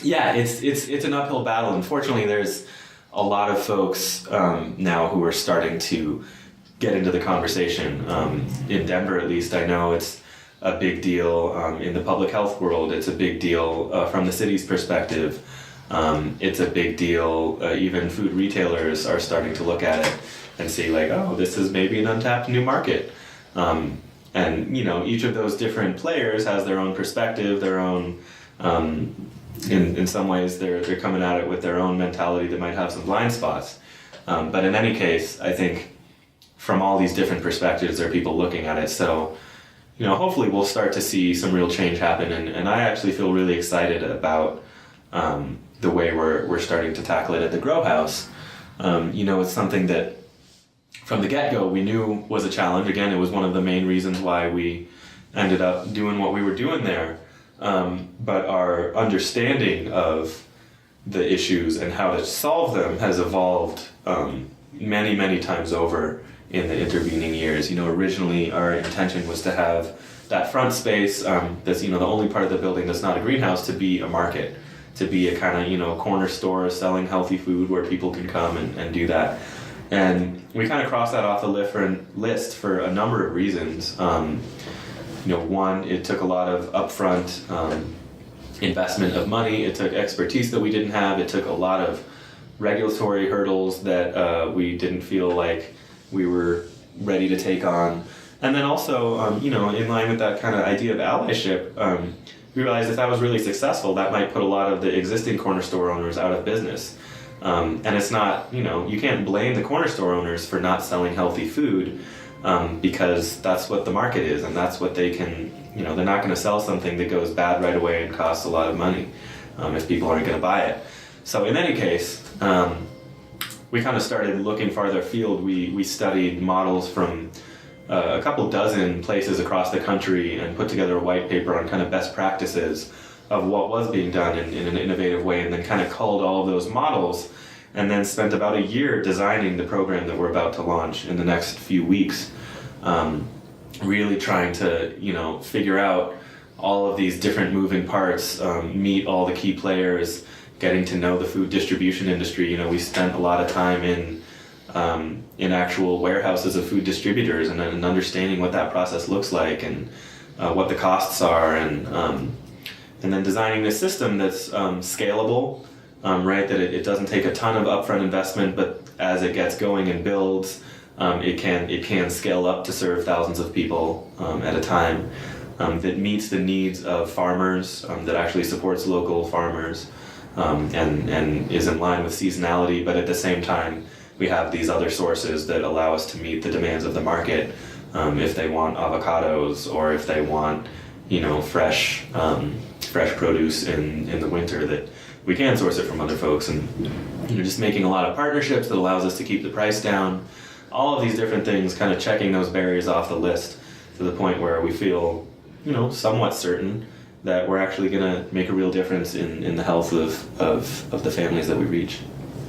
yeah, it's an uphill battle. Unfortunately, there's a lot of folks now who are starting to get into the conversation. In Denver, at least, I know it's a big deal in the public health world. It's a big deal from the city's perspective. It's a big deal. Even food retailers are starting to look at it and see like, oh, this is maybe an untapped new market. And each of those different players has their own perspective, their own. In some ways, they're coming at it with their own mentality that might have some blind spots. But in any case, I think from all these different perspectives, there are people looking at it. So, hopefully we'll start to see some real change happen. And I actually feel really excited about the way we're starting to tackle it at the Grow House. It's something that from the get-go we knew was a challenge. Again, it was one of the main reasons why we ended up doing what we were doing there. But our understanding of the issues and how to solve them has evolved many, many times over in the intervening years. Originally our intention was to have that front space that's the only part of the building that's not a greenhouse to be a market, to be a kind of corner store selling healthy food where people can come and do that. And we kind of crossed that off the list for a number of reasons. One, it took a lot of upfront investment of money. It took expertise that we didn't have. It took a lot of regulatory hurdles that we didn't feel like we were ready to take on. And then also, in line with that kind of idea of allyship, we realized if that was really successful, that might put a lot of the existing corner store owners out of business. And it's not, you can't blame the corner store owners for not selling healthy food. Because that's what the market is, and that's what they can, they're not going to sell something that goes bad right away and costs a lot of money if people aren't going to buy it. So in any case, we kind of started looking farther afield. We studied models from a couple dozen places across the country and put together a white paper on kind of best practices of what was being done in an innovative way, and then kind of culled all of those models and then spent about a year designing the program that we're about to launch in the next few weeks. really trying to, figure out all of these different moving parts, meet all the key players, getting to know the food distribution industry. We spent a lot of time in actual warehouses of food distributors and understanding what that process looks like and what the costs are, and then designing a system that's scalable, right? That it doesn't take a ton of upfront investment, but as it gets going and builds, it can scale up to serve thousands of people at a time. That meets the needs of farmers, that actually supports local farmers, and is in line with seasonality, but at the same time we have these other sources that allow us to meet the demands of the market, if they want avocados or if they want fresh produce in the winter, that we can source it from other folks, and just making a lot of partnerships that allows us to keep the price down. All of these different things, kind of checking those barriers off the list to the point where we feel somewhat certain that we're actually going to make a real difference in the health of the families that we reach.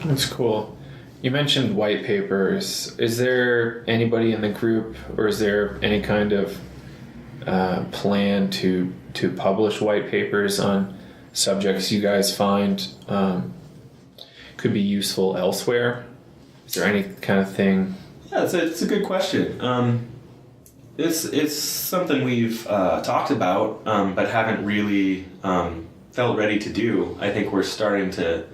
That's cool. You mentioned white papers. Is there anybody in the group, or is there any kind of plan to publish white papers on subjects you guys find could be useful elsewhere? Is there any kind of thing? Yeah, it's a good question. It's something we've talked about, but haven't really felt ready to do. I think we're starting to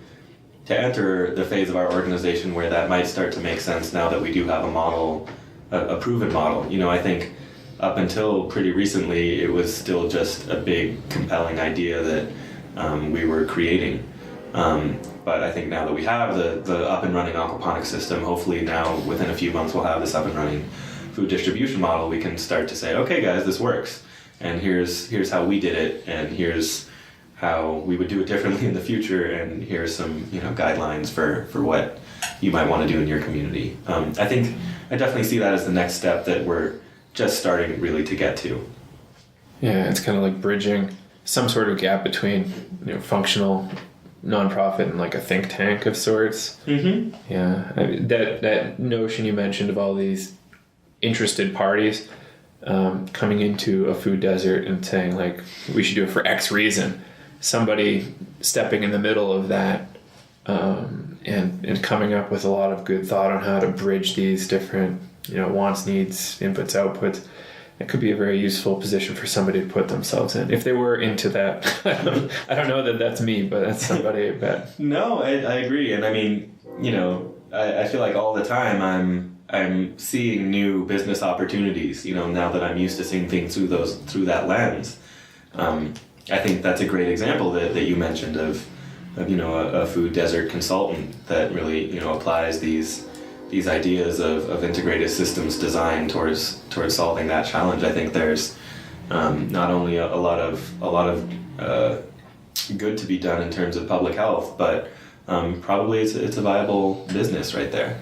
enter the phase of our organization where that might start to make sense now that we do have a model, a proven model. I think up until pretty recently, it was still just a big, compelling idea that we were creating. But I think now that we have the up and running aquaponics system, hopefully now within a few months we'll have this up and running food distribution model, we can start to say, okay guys, this works, and here's how we did it, and here's how we would do it differently in the future, and here's some guidelines for what you might want to do in your community. I think I definitely see that as the next step that we're just starting really to get to. Yeah, it's kind of like bridging some sort of gap between functional nonprofit and like a think tank of sorts. Mm-hmm. Yeah, that notion you mentioned of all these interested parties coming into a food desert and saying like we should do it for X reason, somebody stepping in the middle of that and coming up with a lot of good thought on how to bridge these different wants, needs, inputs, outputs. It could be a very useful position for somebody to put themselves in if they were into that. I don't know that that's me, but that's somebody, I bet. No, I agree, and I mean, I feel like all the time I'm seeing new business opportunities, now that I'm used to seeing things through that lens. I think that's a great example that you mentioned of a food desert consultant that really applies these ideas of integrated systems design towards solving that challenge. I think there's not only a lot of good to be done in terms of public health, but probably it's a viable business right there.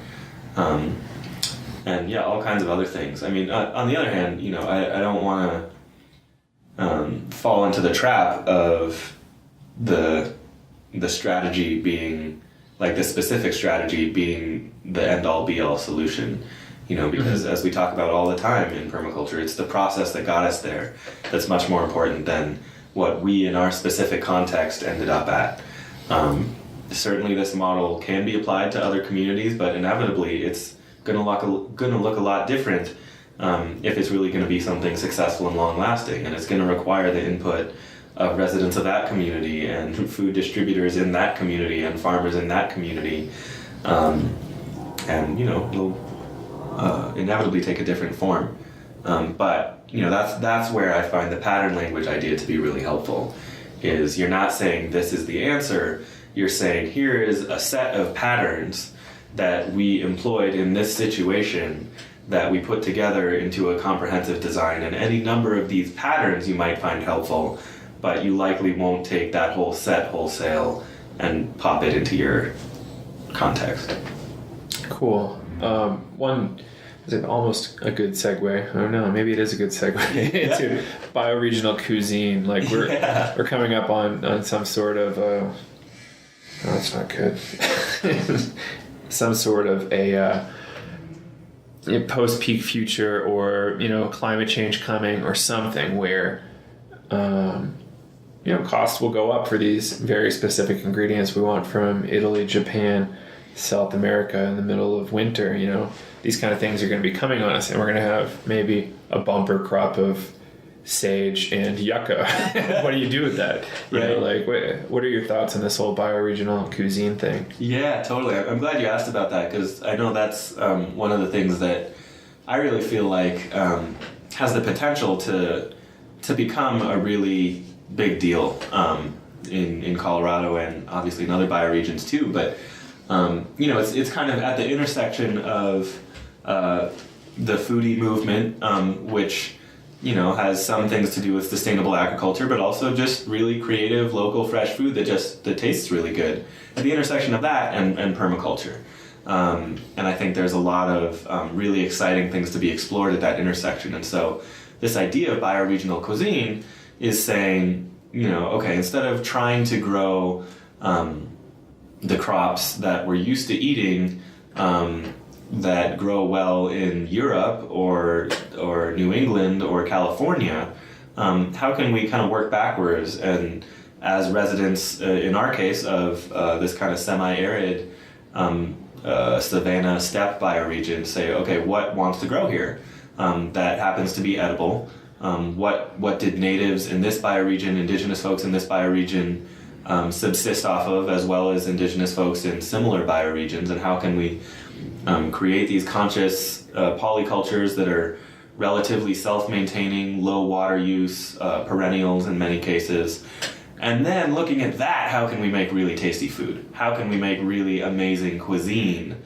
And yeah, all kinds of other things. I mean, on the other hand, I don't want to fall into the trap of the strategy being, like the specific strategy being the end-all be-all solution, because as we talk about all the time in permaculture, it's the process that got us there that's much more important than what we in our specific context ended up at. Certainly this model can be applied to other communities, but inevitably it's going to look a lot different if it's really going to be something successful and long-lasting, and it's going to require the input of residents of that community and food distributors in that community and farmers in that community, and will inevitably take a different form. But that's where I find the pattern language idea to be really helpful. Is you're not saying this is the answer, you're saying here is a set of patterns that we employed in this situation that we put together into a comprehensive design, and any number of these patterns you might find helpful, but you likely won't take that whole set wholesale and pop it into your context. Cool. One is almost a good segue. I don't know. Maybe it is a good segue into bioregional cuisine. Like we're coming up on some sort of. No, that's not good. Some sort of a post-peak future, or climate change coming, or something where costs will go up for these very specific ingredients we want from Italy, Japan, South America in the middle of winter. These kind of things are going to be coming on us, and we're going to have maybe a bumper crop of sage and yucca. What do you do with that? What are your thoughts on this whole bioregional cuisine thing? Yeah, totally. I'm glad you asked about that, because I know that's one of the things that I really feel like has the potential to become a really big deal in Colorado, and obviously in other bioregions too. But it's kind of at the intersection of the foodie movement, which has some things to do with sustainable agriculture, but also just really creative, local, fresh food that tastes really good. At the intersection of that and permaculture. And I think there's a lot of really exciting things to be explored at that intersection. And so this idea of bioregional cuisine is saying, okay, instead of trying to grow the crops that we're used to eating, that grow well in Europe or New England or California, how can we kind of work backwards, and as residents, in our case, of this kind of semi-arid savanna steppe bioregion, say, okay, what wants to grow here that happens to be edible? What did natives in this bioregion, indigenous folks in this bioregion, subsist off of, as well as indigenous folks in similar bioregions, and how can we create these conscious polycultures that are relatively self-maintaining, low water use, perennials in many cases. And then looking at that, how can we make really tasty food? How can we make really amazing cuisine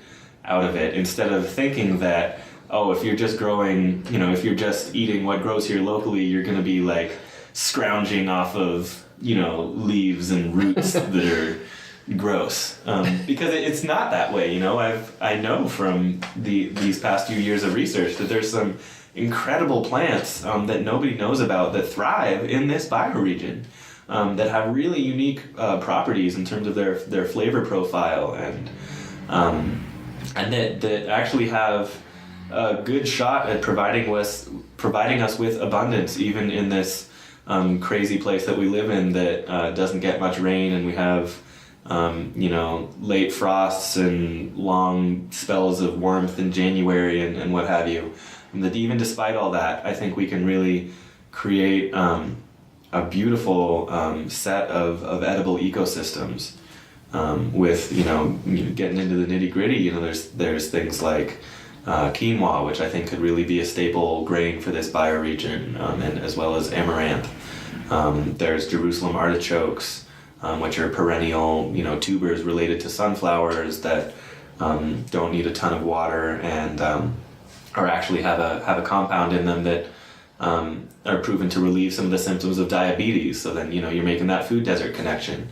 out of it, instead of thinking that, if you're just growing, if you're just eating what grows here locally, you're going to be like scrounging off of, leaves and roots that are gross, because it's not that way. I know from these past few years of research that there's some incredible plants that nobody knows about that thrive in this bioregion, that have really unique properties in terms of their flavor profile, and that actually have a good shot at providing us with abundance, even in this crazy place that we live in that doesn't get much rain, and we have late frosts and long spells of warmth in January and what have you. And that even despite all that, I think we can really create a beautiful set of edible ecosystems with, getting into the nitty gritty. There's things like quinoa, which I think could really be a staple grain for this bioregion, and as well as amaranth. There's Jerusalem artichokes, which are perennial, tubers related to sunflowers that don't need a ton of water, and or actually have a compound in them that are proven to relieve some of the symptoms of diabetes. So then you're making that food desert connection.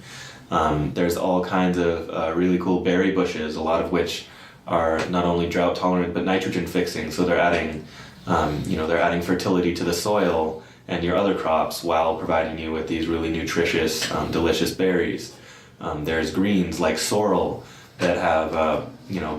There's all kinds of really cool berry bushes, a lot of which are not only drought tolerant but nitrogen fixing. So they're adding fertility to the soil and your other crops while providing you with these really nutritious, delicious berries. There's greens like sorrel that have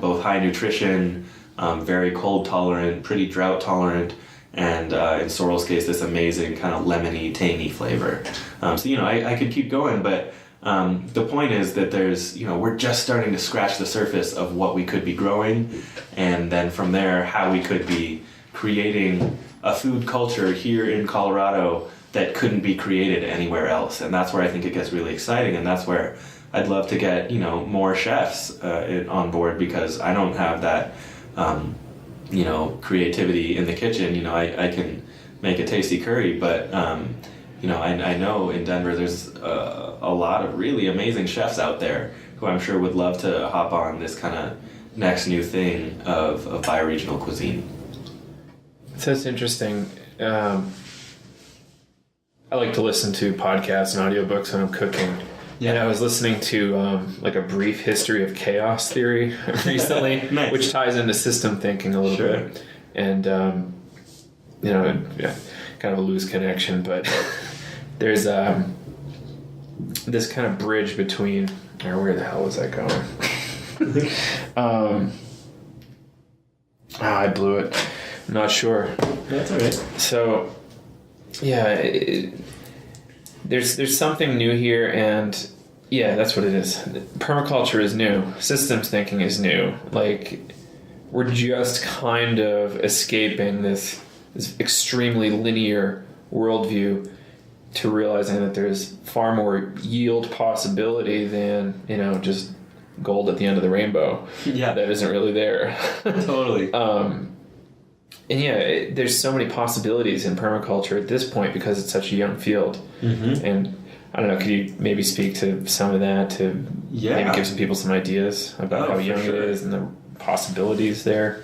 both high nutrition, very cold tolerant, pretty drought tolerant, and in sorrel's case, this amazing kind of lemony, tangy flavor. I could keep going, but the point is that there's, we're just starting to scratch the surface of what we could be growing, and then from there, how we could be creating a food culture here in Colorado that couldn't be created anywhere else. And that's where I think it gets really exciting, and that's where I'd love to get, more chefs on board, because I don't have that, creativity in the kitchen. I can make a tasty curry, but, I know in Denver there's a lot of really amazing chefs out there who I'm sure would love to hop on this kind of next new thing of bioregional cuisine. So it's interesting. I like to listen to podcasts and audiobooks when I'm cooking. Yeah. And I was listening to a brief history of chaos theory recently, nice. Which ties into system thinking a little bit. And, kind of a loose connection, but there's this kind of bridge between, or where the hell was that going? I blew it. I'm not sure. That's all right. So, yeah, there's something new here, and yeah, that's what it is. Permaculture is new. Systems thinking is new. Like, we're just kind of escaping this extremely linear worldview to realizing that there's far more yield possibility than, just gold at the end of the rainbow. Yeah. That isn't really there. Totally. And yeah, there's so many possibilities in permaculture at this point because it's such a young field. Mm-hmm. And I don't know, could you maybe speak to some of that to maybe give some people some ideas about how young it is and the possibilities there?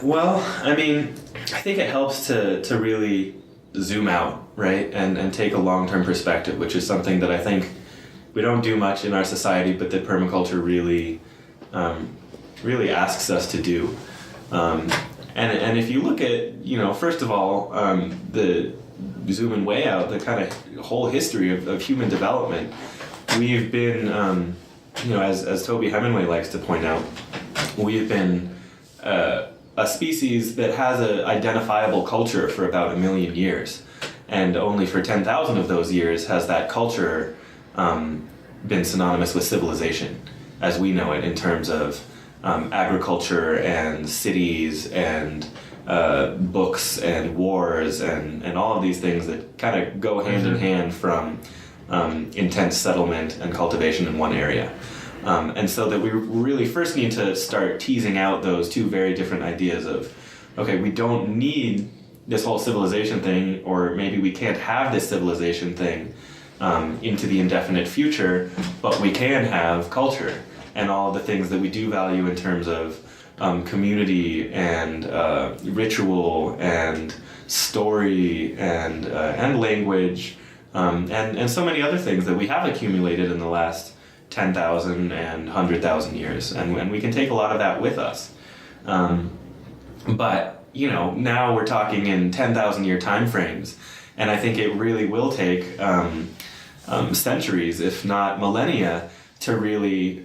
Well, I mean, I think it helps to really zoom out, right? And take a long-term perspective, which is something that I think we don't do much in our society, but that permaculture really asks us to do. And if you look at, first of all, the zooming way out, the kind of whole history of human development, we've been, as Toby Hemingway likes to point out, we've been a species that has an identifiable culture for about 1 million years. And only for 10,000 of those years has that culture been synonymous with civilization, as we know it, in terms of agriculture and cities and books and wars and all of these things that kind of go hand in hand from intense settlement and cultivation in one area. And so that we really first need to start teasing out those two very different ideas of, okay, we don't need this whole civilization thing, or maybe we can't have this civilization thing into the indefinite future, but we can have culture and all the things that we do value in terms of community and ritual and story and language and so many other things that we have accumulated in the last 10,000 and 100,000 years, and we can take a lot of that with us. But now we're talking in 10,000 year time frames, and I think it really will take centuries, if not millennia, to really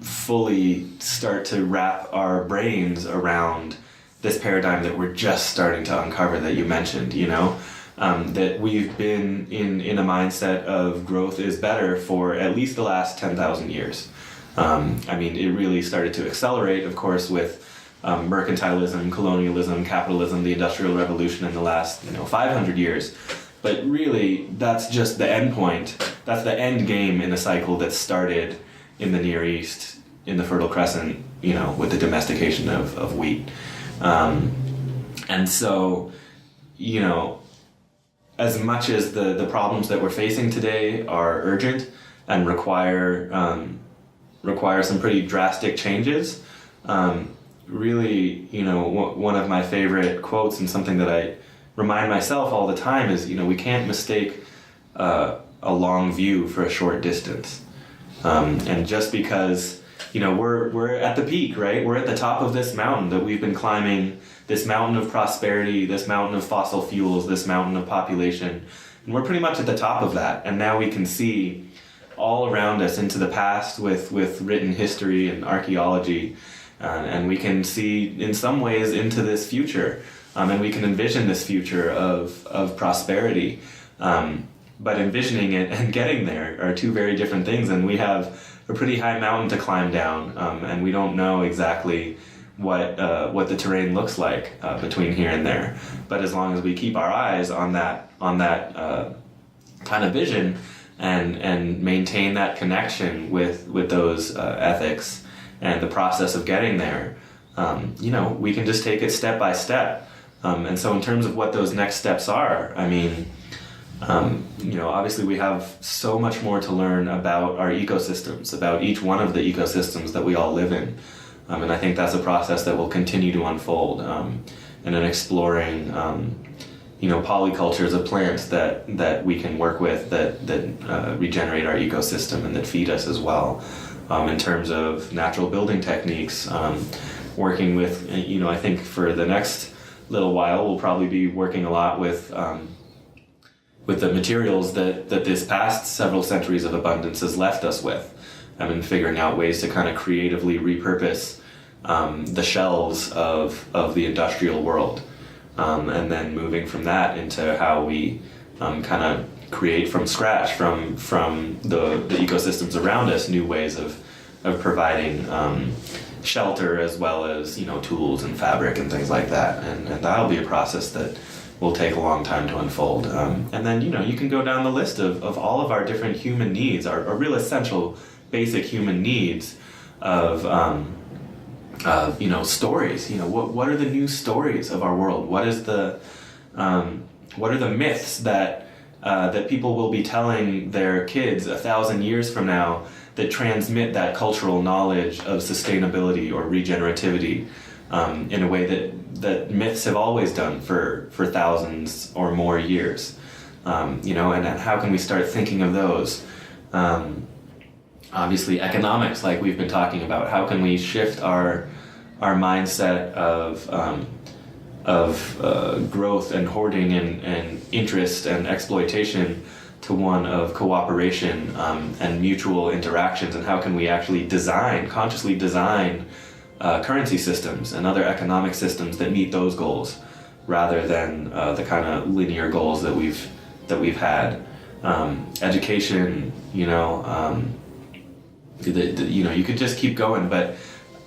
fully start to wrap our brains around this paradigm that we're just starting to uncover that you mentioned, that we've been in a mindset of growth is better for at least the last 10,000 years. It really started to accelerate, of course, with mercantilism, colonialism, capitalism, the Industrial Revolution in the last 500 years. But really, that's just the end point. That's the end game in a cycle that started in the Near East, in the Fertile Crescent, with the domestication of wheat. And so, as much as the problems that we're facing today are urgent and require some pretty drastic changes, really, one of my favorite quotes and something that I remind myself all the time is, we can't mistake a long view for a short distance. And just because, we're at the peak, right? We're at the top of this mountain that we've been climbing, this mountain of prosperity, this mountain of fossil fuels, this mountain of population. And we're pretty much at the top of that. And now we can see all around us into the past with written history and archaeology. And we can see, in some ways, into this future. And we can envision this future of prosperity. But envisioning it and getting there are two very different things. And we have a pretty high mountain to climb down. And we don't know exactly what the terrain looks like between here and there. But as long as we keep our eyes on that kind of vision and maintain that connection with those ethics and the process of getting there, we can just take it step by step. And so in terms of what those next steps are, obviously we have so much more to learn about our ecosystems, about each one of the ecosystems that we all live in. And I think that's a process that will continue to unfold, and in exploring, polycultures of plants that we can work with that regenerate our ecosystem and that feed us as well. In terms of natural building techniques, working with, I think for the next little while we'll probably be working a lot with the materials that this past several centuries of abundance has left us with. Figuring out ways to kind of creatively repurpose the shelves of the industrial world, and then moving from that into how we kind of create from scratch from the ecosystems around us new ways of providing shelter as well as tools and fabric and things like that, and that'll be a process that will take a long time to unfold. And then you can go down the list of all of our different human needs, our real essential basic human needs of stories. What are the new stories of our world? What are the myths that people will be telling their kids 1,000 years from now that transmit that cultural knowledge of sustainability or regenerativity in a way that myths have always done for thousands or more years? And how can we start thinking of those? Obviously, economics, like we've been talking about. How can we shift our mindset of growth and hoarding and interest and exploitation to one of cooperation and mutual interactions, and how can we actually consciously design currency systems and other economic systems that meet those goals rather than the kind of linear goals that we've had. Education, you could just keep going, but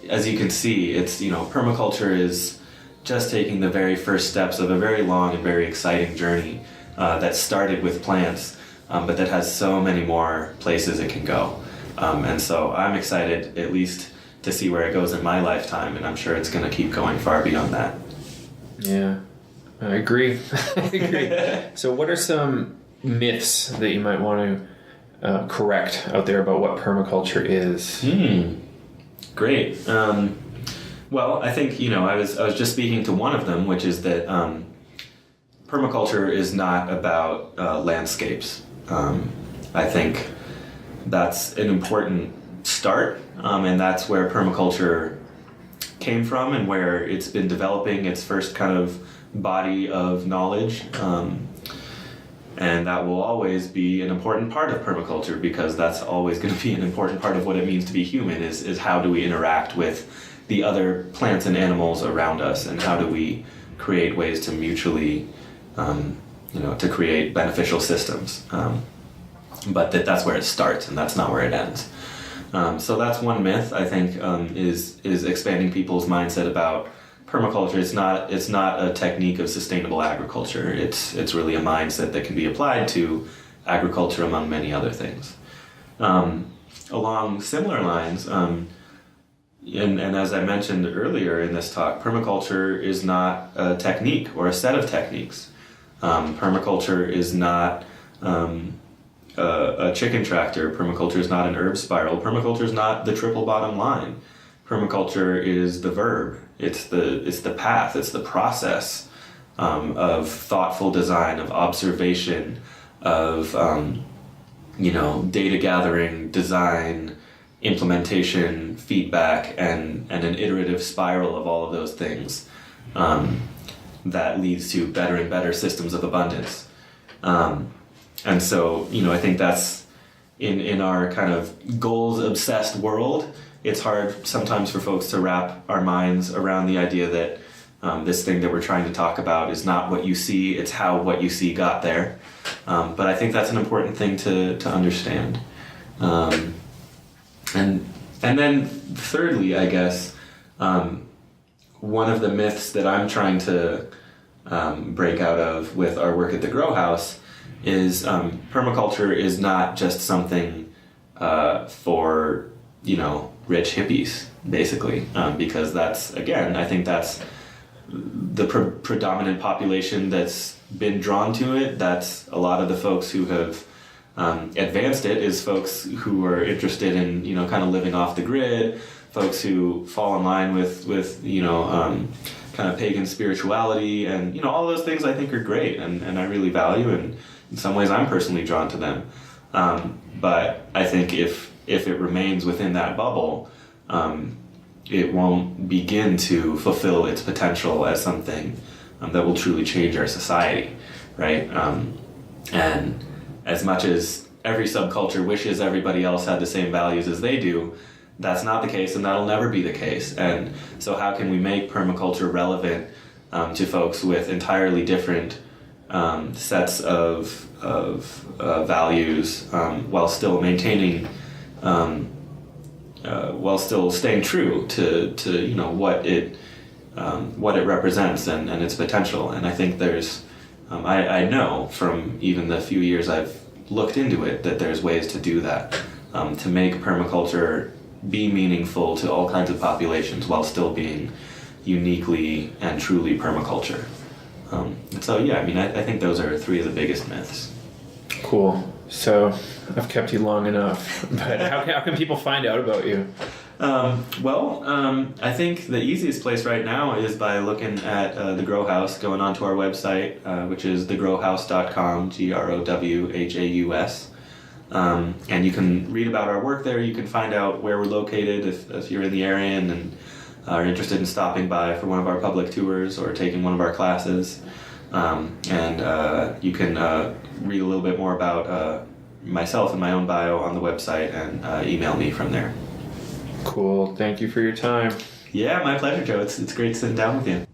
as you can see, it's permaculture is just taking the very first steps of a very long and very exciting journey that started with plants, but that has so many more places it can go. And so I'm excited at least to see where it goes in my lifetime, and I'm sure it's going to keep going far beyond that. Yeah, I agree. I agree. So what are some myths that you might want to correct out there about what permaculture is? Great. Well, I think I was just speaking to one of them, which is that permaculture is not about landscapes. I think that's an important start, and that's where permaculture came from and where it's been developing its first kind of body of knowledge. And that will always be an important part of permaculture, because that's always going to be an important part of what it means to be human, is how do we interact with the other plants and animals around us, and how do we create ways to mutually, to create beneficial systems. But that's where it starts, and that's not where it ends. So that's one myth, I think, is expanding people's mindset about permaculture. It's not a technique of sustainable agriculture. It's really a mindset that can be applied to agriculture, among many other things. Along similar lines, and as I mentioned earlier in this talk, permaculture is not a technique or a set of techniques. Permaculture is not a chicken tractor. Permaculture is not an herb spiral. Permaculture is not the triple bottom line. Permaculture is the verb. It's the path. It's the process of thoughtful design, of observation, of data gathering, design, implementation, feedback, and an iterative spiral of all of those things that leads to better and better systems of abundance. And so, I think that's in our kind of goals-obsessed world, it's hard sometimes for folks to wrap our minds around the idea that this thing that we're trying to talk about is not what you see, it's how what you see got there. But I think that's an important thing to understand. And then thirdly, I guess, one of the myths that I'm trying to break out of with our work at the Grow House is permaculture is not just something for rich hippies, basically, because that's, again, I think that's the predominant population that's been drawn to it. That's a lot of the folks who have advanced it, is folks who are interested in kind of living off the grid, folks who fall in line with kind of pagan spirituality, and all those things I think are great, and I really value, and in some ways I'm personally drawn to them. But I think if it remains within that bubble, it won't begin to fulfill its potential as something that will truly change our society, right? And as much as every subculture wishes everybody else had the same values as they do, that's not the case, and that'll never be the case. And so how can we make permaculture relevant to folks with entirely different sets of values, while still maintaining, while still staying true to what it represents and its potential. And I think there's I know from even the few years I've looked into it that there's ways to do that, to make permaculture be meaningful to all kinds of populations while still being uniquely and truly permaculture. And so, yeah, I mean, I think those are three of the biggest myths. Cool. So I've kept you long enough, but how can people find out about you? I think the easiest place right now is by looking at the Grow House, going onto our website, which is thegrowhouse.com, GROWHAUS. And you can read about our work there. You can find out where we're located if you're in the area and are interested in stopping by for one of our public tours or taking one of our classes. You can read a little bit more about myself and my own bio on the website and email me from there. Cool. Thank you for your time. Yeah, my pleasure, Joe. It's great sitting down with you.